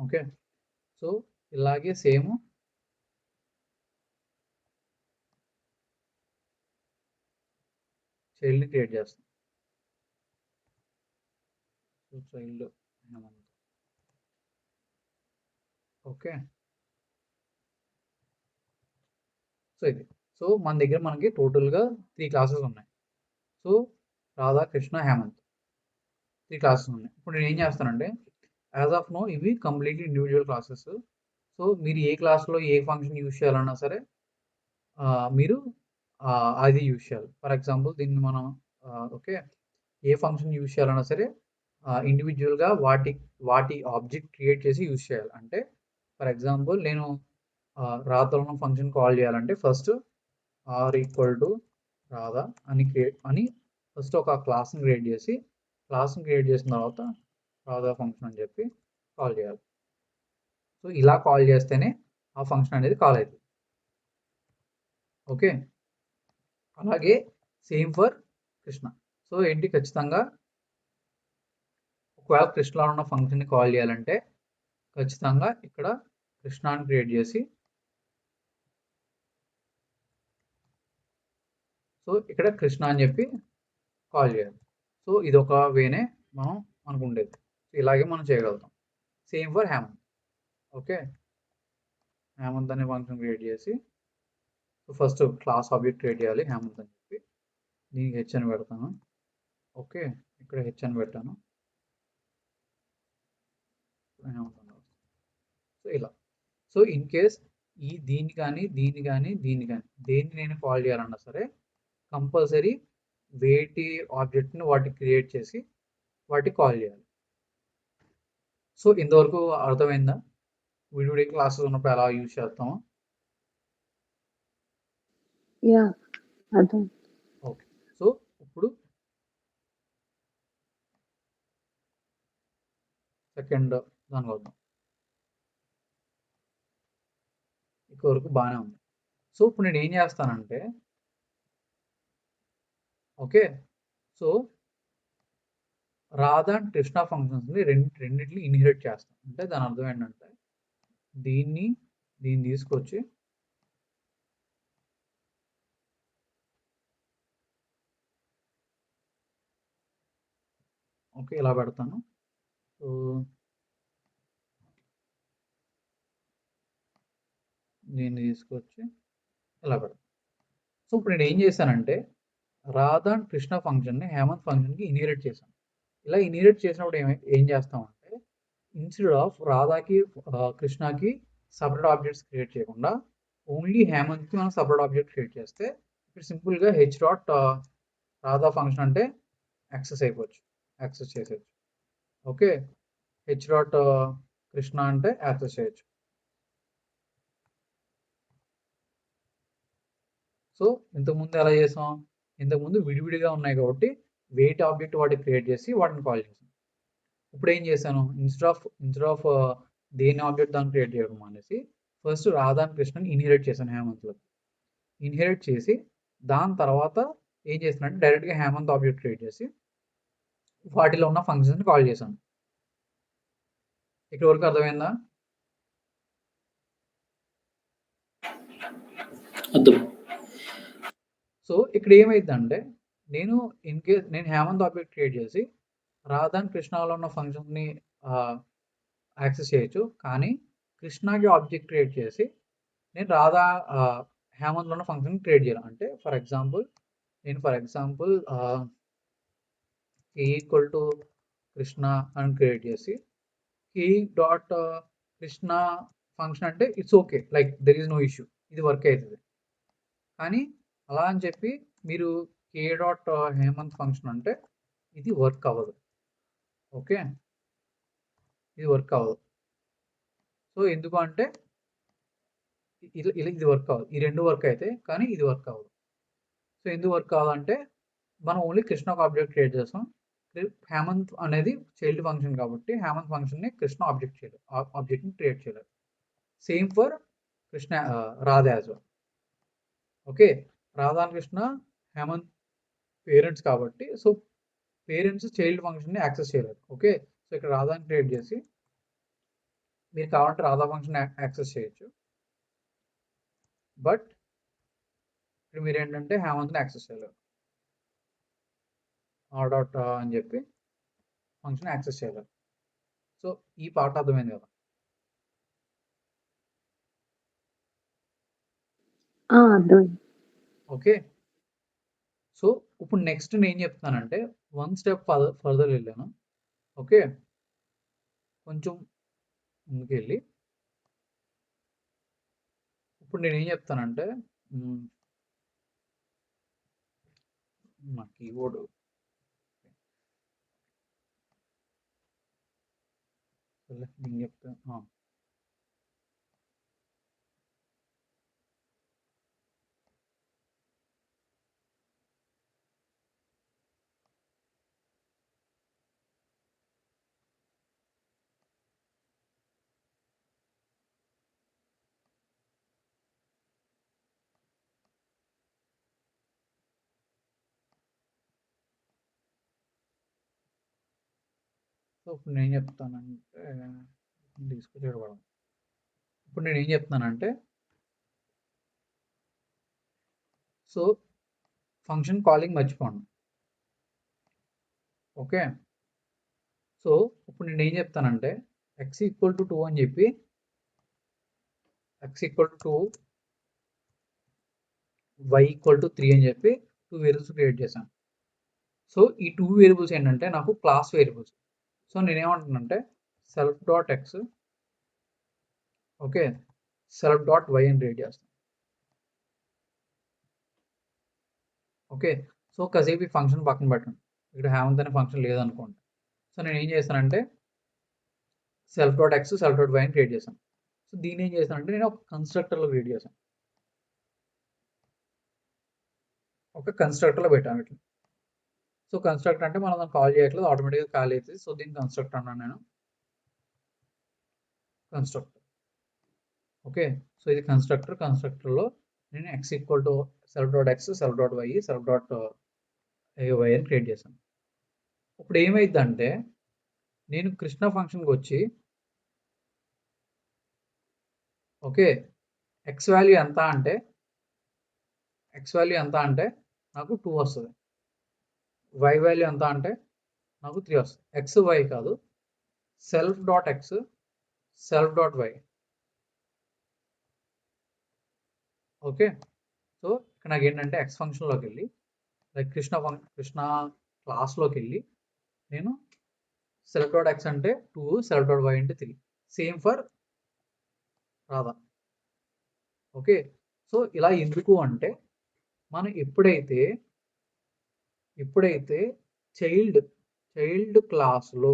ఓకే, సో ఇలాగే సేమ్ చైల్డ్ని క్రియేట్ చేస్తాం. So child Hemant. Okay, so ఇది. సో మన దగ్గర మనకి టోటల్గా 3 క్లాసెస్ ఉన్నాయి. సో రాధా, కృష్ణ, హేమంత్ 3 క్లాసెస్ ఉన్నాయి. ఇప్పుడు నేను ఏం చేస్తానంటే యాజ్ ఆఫ్ నో ఇవి కంప్లీట్లీ ఇండివిజువల్ క్లాసెస్. సో మీరు ఏ క్లాస్లో ఏ ఫంక్షన్ యూజ్ చేయాలన్నా సరే మీరు అది యూజ్ చేయాలి. ఫర్ ఎగ్జాంపుల్ దీన్ని మనం ఓకే, ఏ ఫంక్షన్ యూజ్ చేయాలన్నా సరే ఇండివిజువల్గా వాటి ఆబ్జెక్ట్ క్రియేట్ చేసి యూజ్ చేయాలి. అంటే ఫర్ ఎగ్జాంపుల్ నేను రాధలో ఉన్న ఫంక్షన్ కాల్ చేయాలంటే first R equal to Radha అని ఫస్ట్ ఒక క్లాస్ని క్రియేట్ చేసిన తర్వాత రాధా ఫంక్షన్ అని చెప్పి కాల్ చేయాలి. సో ఇలా కాల్ చేస్తేనే ఆ ఫంక్షన్ అనేది కాల్ అవుతుంది. ఓకే, అలాగే సేమ్ ఫర్ కృష్ణ. సో ఏంటి, ఖచ్చితంగా ఒకవేళ కృష్ణలో ఉన్న ఫంక్షన్ని కాల్ చేయాలంటే ఖచ్చితంగా ఇక్కడ కృష్ణాని క్రియేట్ చేసి సో ఇక్కడ కృష్ణ అని చెప్పి కాల్ చేయాలి. సో ఇది ఒక వేనే మనం అనుకుండేది. ఇలాగే మనం చేయగలుగుతాం. Same for Hemant. Okay, Hemant అనే ఫంక్షన్ క్రియేట్ చేసి so first class object create చేయాలి హేమంత్ అని చెప్పి దీనికి హెచ్ అని పెడతాను. ఓకే, ఇక్కడ హెచ్ అని పెట్టాను. సో ఇలా. సో ఇన్ కేస్ దీన్ని కానీ దేన్ని నేను కాల్ చేయాలన్నా సరే కంపల్సరీ వేటి ఆబ్జెక్ట్ని వాటికి క్రియేట్ చేసి వాటికి కాల్ చేయాలి. సో ఇంతవరకు అర్థమైందా వీడియో క్లాసెస్ ఉన్నప్పుడు ఎలా యూజ్ చేస్తామో? యా, అర్థం. ఓకే, సో ఇప్పుడు సెకండ్ దానికి వద్దాం. ఇక్కడ వరకు బాగానే ఉంది. సో ఇప్పుడు నేను ఏం చేస్తానంటే okay, so Radha and Krishna ఫంక్షన్స్ని రెండింటిని ఇన్హెరిట్ చేస్తాం. అంటే దాని అర్థం ఏంటంటే దీన్ని తీసుకొచ్చి ఓకే ఇలా పెడతాను. సో దీన్ని తీసుకొచ్చి ఇలా పెడతాను. సో ఇప్పుడు నేను ఏం చేశానంటే రాధా అండ్ కృష్ణ ఫంక్షన్ని హేమంత్ ఫంక్షన్కి ఇన్హెరిట్ చేశాను. ఇలా ఇన్హెరిట్ చేసినప్పుడు ఏం చేస్తామంటే ఇన్స్టెడ్ ఆఫ్ రాధాకి కృష్ణకి సపరేట్ ఆబ్జెక్ట్స్ క్రియేట్ చేయకుండా ఓన్లీ హేమంత్కి మనం సపరేట్ ఆబ్జెక్ట్ క్రియేట్ చేస్తే ఇప్పుడు సింపుల్గా హెచ్ డాట్ రాధా ఫంక్షన్ అంటే యాక్సెస్ చేసేయచ్చు. ఓకే, హెచ్ డాట్ కృష్ణ అంటే యాక్సెస్ చేయొచ్చు. సో ఇంతకుముందు ఎలా చేసాం, ఇంతకుముందు విడివిడిగా ఉన్నాయి కాబట్టి వెయిట్ ఆబ్జెక్ట్ వాటికి క్రియేట్ చేసి వాటిని కాల్ చేసాం. ఇప్పుడు ఏం చేశాను, ఇన్స్టెడ్ ఆఫ్ దేని ఆబ్జెక్ట్ దాన్ని క్రియేట్ చేయడం అనేసి ఫస్ట్ రాధాని కృష్ణని ఇన్హెరిట్ చేశాను హేమంత్లో. ఇన్హెరిట్ చేసి దాని తర్వాత ఏం చేశానంటే డైరెక్ట్గా హేమంత్ ఆబ్జెక్ట్ క్రియేట్ చేసి వాటిలో ఉన్న ఫంక్షన్స్ని కాల్ చేశాను. ఇక్కడ వరకు అర్థమైందా? అర్థం. సో ఇక్కడ ఏమైందంటే నేను నేను హేమంత్ ఆబ్జెక్ట్ క్రియేట్ చేసి రాధాన్ కృష్ణలో ఉన్న ఫంక్షన్ని యాక్సెస్ చేయొచ్చు, కానీ కృష్ణకి ఆబ్జెక్ట్ క్రియేట్ చేసి నేను రాధా హేమంత్లో ఉన్న ఫంక్షన్ క్రియేట్ చేయాలి. అంటే for example k equal to Krishna అని క్రియేట్ చేసి k డాట్ కృష్ణ ఫంక్షన్ అంటే it's okay, like there is no issue, ఇది వర్క్ అవుతుంది. కానీ అలా అని చెప్పి మీరు k డాట్ హేమంత్ ఫంక్షన్ అంటే ఇది వర్క్ అవ్వదు. ఓకే, ఇది వర్క్ అవ్వదు. సో ఎందుకు అంటే ఇది వర్క్ అవ్వదు. ఈ రెండు వర్క్ అయితే కానీ ఇది వర్క్ అవ్వదు. సో ఎందుకు వర్క్ అవ్వాలంటే మనం ఓన్లీ కృష్ణ ఒక ఆబ్జెక్ట్ క్రియేట్ చేస్తాం. హేమంత్ అనేది చైల్డ్ ఫంక్షన్ కాబట్టి హేమంత్ ఫంక్షన్ని కృష్ణ ఆబ్జెక్ట్ని క్రియేట్ చేయలేదు. Same for Krishna Radha as well. Okay, Radha and Krishna Hemant parents కాబట్టి సో పేరెంట్స్ చైల్డ్ ఫంక్షన్ని యాక్సెస్ చేయలేదు. ఓకే, సో ఇక్కడ రాధాని క్రియేట్ చేసి మీరు కావాలంటే రాధా ఫంక్షన్ యాక్సెస్ చేయొచ్చు, బట్ ఇప్పుడు మీరు ఏంటంటే హేమంత్ని యాక్సెస్ చేయలేరు. ఆర్ డాట్ అని చెప్పి ఫంక్షన్ యాక్సెస్ చేయలేరు. సో ఈ పార్ట్ అర్థమైంది కదా? అర్థమైంది. ఓకే, సో ఇప్పుడు నెక్స్ట్ నేను ఏం చెప్తానంటే వన్ స్టెప్ ఫర్దర్ వెళ్ళాను. ఓకే, కొంచెం ముందుకు వెళ్ళి ఇప్పుడు నేను ఏం చెప్తానంటే నా కీబోర్డ్ నేను చెప్తాను. సో ఇప్పుడు నేను చెప్తానంటే తీసుకొచ్చేయడం. ఇప్పుడు నేను ఏం చెప్తానంటే సో ఫంక్షన్ కాలింగ్ మర్చిపోండి. ఓకే, సో ఇప్పుడు నేను ఏం చెప్తానంటే x ఈక్వల్ టు 2 అని చెప్పి x equal to 2 y equal to 3 అని చెప్పి 2 వేరియబుల్స్ క్రియేట్ చేశాను. సో ఈ 2 వేరియబుల్స్ ఏంటంటే నాకు క్లాస్ వేరియబుల్స్. సో నేనేమంటానంటే self dot X, okay, self dot Y అని క్రియేట్ చేస్తాను. ఓకే, సో కాసేపు ఈ ఫంక్షన్ పక్కన పెట్టండి, ఇక్కడ హేమంత్ అనే ఫంక్షన్ లేదనుకోండి. సో నేను ఏం చేస్తానంటే self dot X self dot Y అని క్రియేట్ చేశాను. సో దీన్ని ఏం చేస్తానంటే నేను ఒక కన్స్ట్రక్టర్లో క్రియేట్ చేశాను, ఒక కన్స్ట్రక్టర్లో పెట్టాను ఇట్లా. సో కన్స్ట్రక్టర్ అంటే మనం దాన్ని కాల్ చేయట్లేదు, ఆటోమేటిక్గా కాల్ అవుతుంది. సో దీన్ని కన్స్ట్రక్టర్ అన్నాను నేను, కన్స్ట్రక్టర్. ఓకే, సో ఇది కన్స్ట్రక్టర్లో నేను X equal to self dot X self dot Y self dot Y అని క్రియేట్ చేశాను. ఇప్పుడు ఏమైందంటే నేను కృష్ణ ఫంక్షన్కి వచ్చి ఓకే ఎక్స్ వాల్యూ ఎంత అంటే నాకు 2 వస్తుంది, వై వాల్యూ ఎంత అంటే నాకు 3 వస్తుంది. ఎక్స్ వై కాదు, self dot X self dot Y. Okay, so ఇక్కడ నాకు ఏంటంటే ఎక్స్ ఫంక్షన్లోకి వెళ్ళి లైక్ కృష్ణ క్లాస్లోకి వెళ్ళి నేను సెల్ఫ్ డాట్ ఎక్స్ అంటే 2, సెల్ఫ్ డాట్ వై అంటే 3. Same for Radha. Okay, so ఇలా ఎందుకు అంటే మనం ఎప్పుడైతే చైల్డ్ క్లాస్లో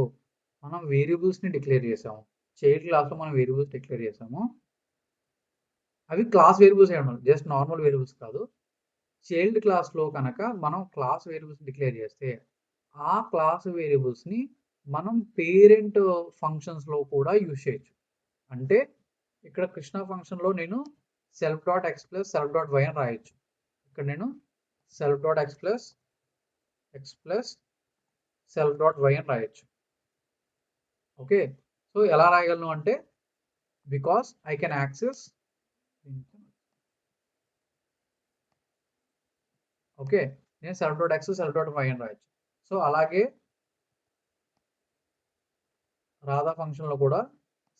మనం వేరియబుల్స్ని డిక్లేర్ చేసాము, అవి క్లాస్ వేరియబుల్స్ ఏమన్నా, జస్ట్ నార్మల్ వేరియబుల్స్ కాదు, చైల్డ్ క్లాస్లో కనుక మనం క్లాస్ వేరియబుల్స్ డిక్లేర్ చేస్తే ఆ క్లాస్ వేరియబుల్స్ని మనం పేరెంట్ ఫంక్షన్స్లో కూడా యూజ్ చేయొచ్చు. అంటే ఇక్కడ కృష్ణ ఫంక్షన్లో నేను self dot X plus self dot Y అని రాయొచ్చు. ఇక్కడ నేను self dot X plus self dot Y అని రాయొచ్చు. ఓకే, సో ఎలా రాయగలను అంటే because I can access, okay, నేను self dot X self dot Y అని రాయొచ్చు. సో అలాగే రాధా ఫంక్షన్లో కూడా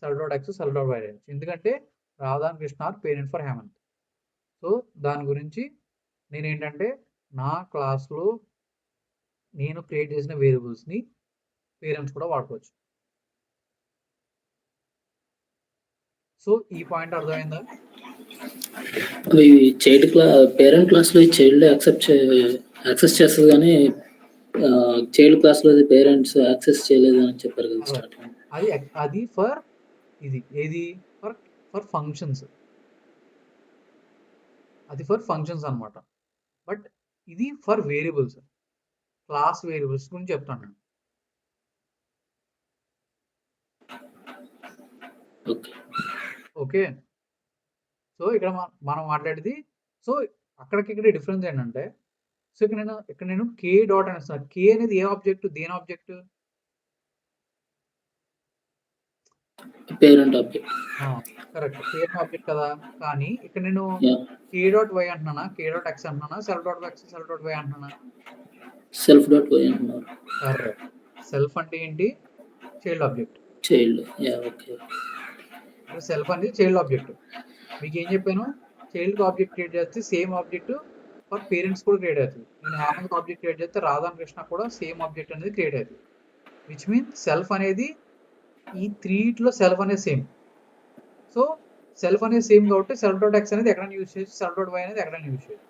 self dot X self dot Y రాయొచ్చు. ఎందుకంటే Radha and Krishna are parent for Hemanth. So దాని గురించి నేను ఏంటంటే నా క్లాస్లో నేను క్రియేట్ చేసిన వేరియబుల్స్ని పేరెంట్స్ కూడా వాడుకోవచ్చు. సో ఈ పాయింట్ అర్థమైందా? చైల్డ్ పేరెంట్ క్లాస్లో చైల్డ్ యాక్సెస్ చేస్తుంది కానీ చైల్డ్ క్లాస్లో పేరెంట్స్ యాక్సెస్ చేయలేదు అని చెప్పారు కదా స్టార్టింగ్. అది ఫర్ ఏది ఫర్ ఫంక్షన్స్, అది ఫర్ ఫంక్షన్స్ అనమాట. బట్ ఇది ఫర్ వేరియబుల్స్, క్లాస్ వేరియబుల్స్ గురించి చెప్తాను నేను. ఓకే, సో ఇక్కడ మనం మాట్లాడేది, సో అక్కడికి డిఫరెన్స్ ఏంటంటే, సో ఇక్కడ నేను కే డాట్ అని వస్తాను. కే అనేది ఏ ఆబ్జెక్ట్, దేని object? Parent object. Correct, parent object కదా. కానీ ఇక్కడ నేను కే డాట్ వై అంటున్నానా, కే డాట్ ఎక్స్ అంటున్నానా, self dot X self dot Y అంటున్నానా? సెల్ఫ్ డాట్ వై అంటున్నారు. కరెక్ట్. సెల్ఫ్ అంటే ఏంటి? Child object. Child, okay. Self అనేది చైల్డ్ ఆబ్జెక్ట్. మీకు ఏం చెప్పాను? చైల్డ్ ఆబ్జెక్ట్ క్రియేట్ చేస్తే సేమ్ ఆబ్జెక్ట్ ఫర్ పేరెంట్స్ కూడా క్రియేట్ అవుతుంది. నేను హేమంత్ ఆబ్జెక్ట్ క్రియేట్ చేస్తే రాధా కృష్ణ కూడా సేమ్ ఆబ్జెక్ట్ అనేది క్రియేట్ అవుతుంది. విచ్ మీన్ సెల్ఫ్ అనేది ఈ త్రీట్లో సెల్ఫ్ అనేది సేమ్. సో సెల్ఫ్ అనేది సేమ్ కాబట్టి సెల్ఫ్ డాట్ ఎక్స్ అనేది ఎక్కడైనా యూజ్ చేయొచ్చు, సెల్ఫ్ డాట్ వై అనేది ఎక్కడైనా యూజ్ చేయొచ్చు.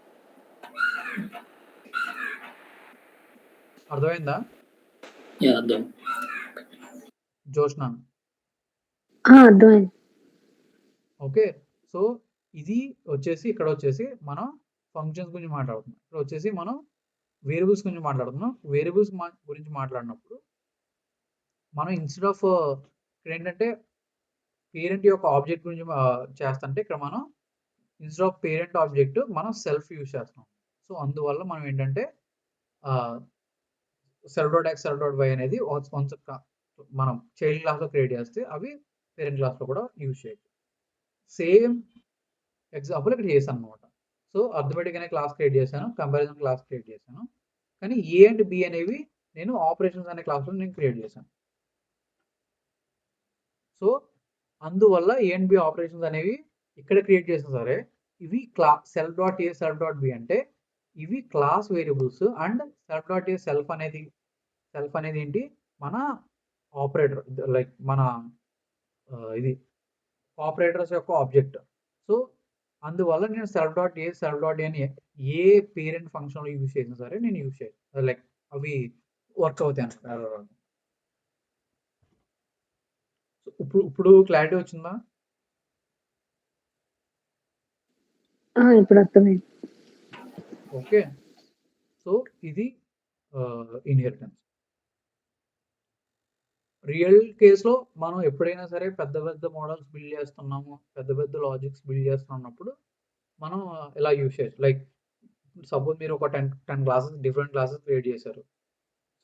అర్థమైందా? జోష్నా? అర్థమైంది. ఓకే, సో ఇది వచ్చేసి ఇక్కడ వచ్చేసి మనం ఫంక్షన్స్ గురించి మాట్లాడుతున్నాం. ఇక్కడ వచ్చేసి మనం వేరియబుల్స్ గురించి మాట్లాడుతున్నాం. వేరియబుల్స్ గురించి మాట్లాడినప్పుడు మనం ఇన్స్టెడ్ ఆఫ్ ఇక్కడ ఏంటంటే పేరెంట్ యొక్క ఆబ్జెక్ట్ గురించి చేస్తుంటే ఇక్కడ మనం ఇన్స్టెడ్ ఆఫ్ పేరెంట్ ఆబ్జెక్ట్ మనం సెల్ఫ్ యూజ్ చేస్తున్నాం. సో అందువల్ల మనం ఏంటంటే self dot X self dot Y అనేది వన్స్ మనం చైల్డ్ క్లాస్లో క్రియేట్ చేస్తే అవి పేరెంట్ క్లాస్లో కూడా యూజ్ చేయొచ్చు. సేమ్ ఎగ్జాంపుల్ ఇక్కడ చేశాను అనమాట. సో అర్థమెటిక్గానే క్లాస్ క్రియేట్ చేశాను, కంపారిజన్ క్లాస్ క్రియేట్ చేశాను. కానీ ఏ అండ్ బి అనేవి నేను ఆపరేషన్స్ అనే క్లాస్లో నేను క్రియేట్ చేశాను. సో అందువల్ల ఏ అండ్ బి ఆపరేషన్స్ అనేవి ఇక్కడ క్రియేట్ చేసినా సరే ఇవి self dot A self dot B అంటే ఇవి class variables. And self dot A self అనేది ఏంటి? మన ఆపరేటర్, లైక్ మన ఇది ఆపరేటర్స్ యొక్క ఆబ్జెక్ట్. సో అందువల్ల నేను self dot A self dot A అని ఏ పేరెంట్ ఫంక్షన్లో యూజ్ చేసినా సరే నేను యూజ్ చేయను, లైక్ అవి వర్క్ అవుతాయి అన్నమాట. ఇప్పుడు క్లారిటీ వచ్చిందా? ఇప్పుడు అర్థమైంది. ఓకే, సో ఇది ఇన్హెరిటెన్స్. రియల్ కేసులో మనం ఎప్పుడైనా సరే పెద్ద పెద్ద మోడల్స్ బిల్డ్ చేస్తున్నాము, పెద్ద పెద్ద లాజిక్స్ బిల్డ్ చేస్తున్నప్పుడు మనం ఇలా యూజ్ చేయొచ్చు. లైక్ సపోజ్ మీరు ఒక 10 క్లాసెస్ డిఫరెంట్ క్లాసెస్ క్రియేట్ చేశారు.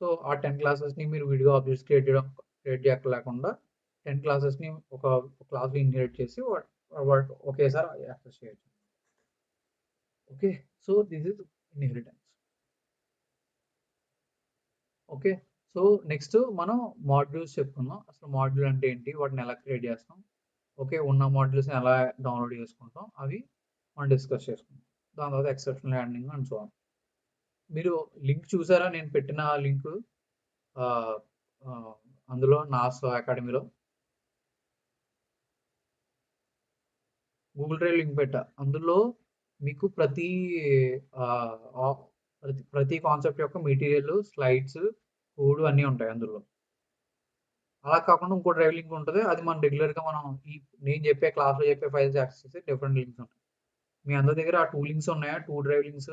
సో ఆ 10 క్లాసెస్ని మీరు విడిగా ఆబ్జెక్ట్స్ క్రియేట్ చేయలేకుండా 10 క్లాసెస్ని ఒక క్లాస్లో ఇన్హెరిట్ చేసి ఒకేసారి యాక్సెస్ చేయొచ్చు. Okay, so this is inheritance. Okay, so next మనం మాడ్యూల్స్ చెప్పుకుందాం. అసలు మాడ్యూల్ అంటే ఏంటి, వాటిని ఎలా క్రియేట్ చేస్తాం, ఓకే, ఉన్న మాడ్యూల్స్ని ఎలా డౌన్లోడ్ చేసుకుంటాం, అవి మనం డిస్కస్ చేసుకుంటాం. దాని తర్వాత exceptional handling and so on. మీరు లింక్ చూసారా? నేను పెట్టిన లింక్ అందులో నాస్ అకాడమీలో గూగుల్ డ్రైవ్ లింక్ పెట్టా. అందులో మీకు ప్రతి కాన్సెప్ట్ యొక్క మెటీరియల్, స్లైడ్స్, కోడ్ అన్నీ ఉంటాయి అందులో. అలా కాకుండా ఇంకో డ్రైవ్ లింక్ ఉంటుంది, అది మనం రెగ్యులర్గా మనం నేను చెప్పే క్లాస్లో చెప్పే ఫైల్స్ యాక్సెస్ చేస్తే డిఫరెంట్ లింక్స్ ఉంటాయి. మీ అందరి దగ్గర ఆ 2 లింక్స్ ఉన్నాయా? 2 drive links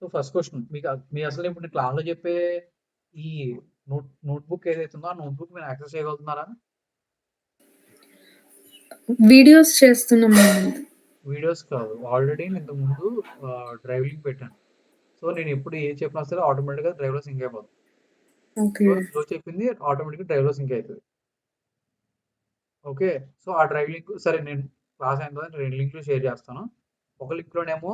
so first question మీ అసలు ఇప్పుడు నేను క్లాస్లో చెప్పే ఈ నోట్బుక్ ఏదైతే ఉందో ఆ నోట్బుక్ మీరు యాక్సెస్ చేయగలుగుతున్నారా? వీడియోస్ చేస్తున్నాం మేము. వీడియోస్ కాదు, ఆల్రెడీ నేను ఇంతకుముందు డ్రైవ్ లింక్ పెట్టాను. సో నేను ఎప్పుడు ఏ చెప్పినా సరే ఆటోమేటిక్గా డ్రైవ్లో సింక్ అయిపోతుంది. ఓకే. సో ఇందులో చెప్పింది ఆటోమేటిక్గా డ్రైవ్లో సింక్ అవుతుంది. ఓకే, సో ఆ డ్రైవ్ లింక్ సరే నేను క్లాస్ అయిన తర్వాత 2 లింక్లు షేర్ చేస్తాను. ఒక లింక్లోనేమో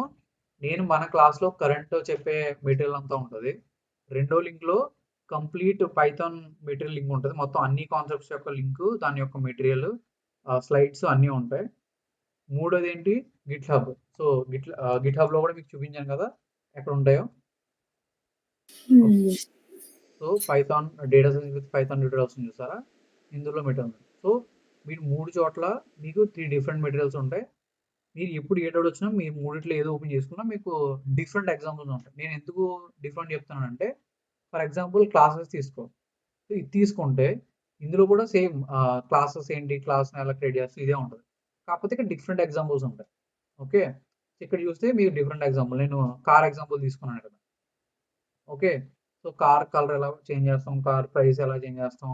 నేను మన క్లాస్లో కరెంట్ చెప్పే మెటీరియల్ అంతా ఉంటుంది. రెండో లింక్లో కంప్లీట్ పైథాన్ మెటీరియల్ లింక్ ఉంటుంది. మొత్తం అన్ని కాన్సెప్ట్స్ యొక్క లింక్, దాని యొక్క మెటీరియల్, స్లైడ్స్ అన్నీ ఉంటాయి. మూడోది ఏంటి, గిట్ హబ్. సో గిట్ హబ్లో కూడా మీకు చూపించాను కదా ఎక్కడ ఉంటాయో. So Python data science with Python tutorials చూసారా, ఇందులో మెటీరియల్ ఉంది. సో మీరు 3 చోట్ల మీకు 3 డిఫరెంట్ మెటీరియల్స్ ఉంటాయి. మీరు ఎప్పుడు ఏ డౌట్ వచ్చినా మీరు మూడిట్లో ఏదో ఓపెన్ చేసుకున్నా మీకు డిఫరెంట్ ఎగ్జాంపుల్స్ ఉంటాయి. నేను ఎందుకు డిఫరెంట్ చెప్తానంటే, ఫర్ ఎగ్జాంపుల్ క్లాసెస్ తీసుకో. సో ఇది తీసుకుంటే ఇందులో కూడా సేమ్ క్లాసెస్ ఏంటి, క్లాస్ని ఎలా క్రియేట్ చేస్తే ఇదే ఉంటుంది. కాకపోతే ఇక్కడ డిఫరెంట్ ఎగ్జాంపుల్స్ ఉంటాయి. ఓకే, ఇక్కడ చూస్తే మీకు డిఫరెంట్ ఎగ్జాంపుల్, నేను కార్ ఎగ్జాంపుల్ తీసుకున్నాను కదా. ఓకే, సో కార్ కలర్ ఎలా చేంజ్ చేస్తాం, కార్ ప్రైస్ ఎలా చేంజ్ చేస్తాం,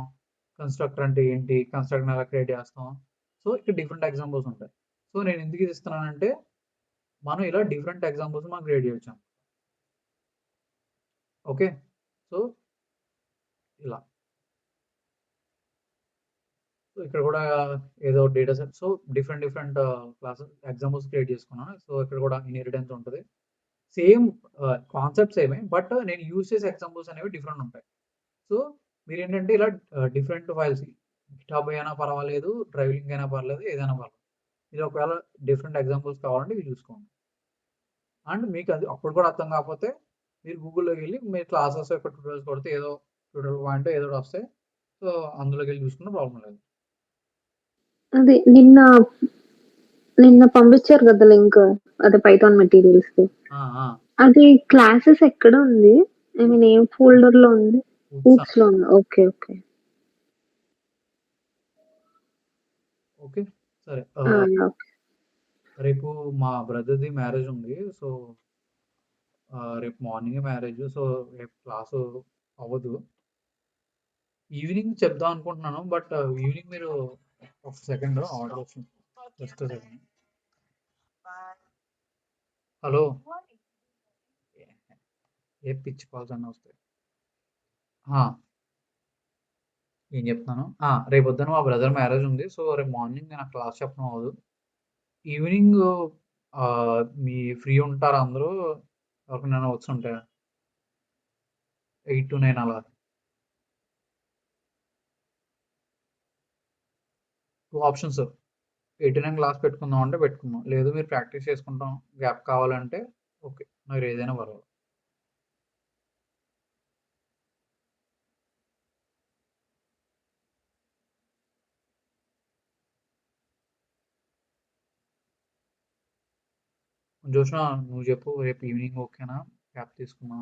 కన్స్ట్రక్టర్ అంటే ఏంటి, కన్స్ట్రక్టర్ ఎలా క్రియేట్ చేస్తాం. సో ఇక్కడ డిఫరెంట్ ఎగ్జాంపుల్స్ ఉంటాయి. సో నేను ఎందుకు ఇది ఇస్తున్నానంటే మనం ఇలా డిఫరెంట్ ఎగ్జాంపుల్స్ మనం క్రియేట్ చేయొచ్చు. ఓకే, సో ఇలా సో ఇక్కడ కూడా ఏదో data set, so different classes examples create చేసుకున్నాను. సో ఇక్కడ కూడా ఇన్హెరిటెన్స్ ఉంటుంది. సేమ్ కాన్సెప్ట్స్ ఏమే, బట్ నేను యూజ్ చేసే ఎగ్జాంపుల్స్ అనేవి డిఫరెంట్ ఉంటాయి. సో మీరు ఏంటంటే ఇలా డిఫరెంట్ ఫైల్స్, గిట్హబ్ అయినా పర్వాలేదు, డ్రైవ్ లింక్ అయినా పర్లేదు, ఏదైనా పర్లేదు, ఇది ఒకవేళ డిఫరెంట్ ఎగ్జాంపుల్స్ కావాలంటే ఇవి చూసుకోండి. అండ్ మీకు అది అప్పుడు కూడా అర్థం కాకపోతే మీరు గూగుల్లోకి వెళ్ళి మీరు క్లాసెస్ యొక్క ట్యూటోరియల్స్ కొడితే ఏదో ట్యూటోరియల్ పాయింట్ ఏదో ఒకటి వస్తాయి. సో అందులోకి వెళ్ళి చూసుకున్న ప్రాబ్లం లేదు. అది నిన్న పంపించారు కదా లింక్, అదే పైథాన్ మెటీరియల్స్. అది క్లాసెస్ ఎక్కడ ఉంది? ఐ మీన్ ఏ ఫోల్డర్ లో ఉంది? ఊప్స్ లో ఉంది. ఓకే ఓకే ఓకే సరే. ఓకే. రేపు మా బ్రదర్ది మ్యారేజ్ ఉంది. సో రేపు మార్నింగ్ మ్యారేజ్. సో రేపు క్లాసు అవ్వదు. ఈవినింగ్ చెప్దాం అనుకుంటున్నాను, బట్ ఈవినింగ్ మీరు ఒక సెకండ్ ఆర్డర్ వస్తుంది, జస్ట్ సెకండ్. హలో, ఏ పిచ్చి కాల్స్ అన్నీ వస్తాయి. ఏం చెప్తున్నాను, రేపు పొద్దున మా బ్రదర్ మ్యారేజ్ ఉంది. సో రేపు మార్నింగ్ నేను క్లాస్ చెప్పడం అవ్వదు. ఈవినింగ్ మీ ఫ్రీ ఉంటారు అందరూ, ఎవరికైనా వచ్చుంటే 8 to 9 అలా. 2 ఆప్షన్స్, 8 to 9 క్లాస్ పెట్టుకుందాం అంటే పెట్టుకుందాం, లేదు మీరు ప్రాక్టీస్ చేసుకుంటాం గ్యాప్ కావాలంటే ఓకే, మీరు ఏదైనా పర్వాలేదు. జోష్న నువ్వు చెప్పు, రేపు ఈవినింగ్ ఓకేనా, గ్యాప్ తీసుకుందాం?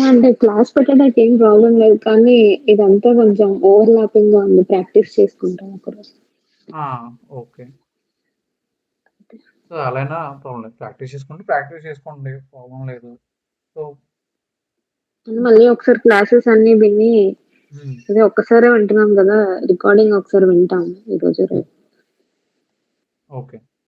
అంటే క్లాస్ పెట్టడానికి ఏం ప్రాబ్లం లేదు, కానీ ఇదంతా కొంచెం ఓవర్లాపింగ్ గా ఉంది. ప్రాక్టీస్ చేసుకుంటాం ఒకరోజు. ఓకే, సో అలా అయినా ప్రాబ్లం లేదు, ప్రాక్టీస్ చేసుకోండి, ప్రాబ్లం లేదు. సో మళ్ళీ ఒకసారి క్లాసెస్ అన్ని విని, అదే ఒక్కసారే వింటున్నాం కదా, రికార్డింగ్ ఒకసారి వింటాం ఈరోజు రేపు. ఓకే.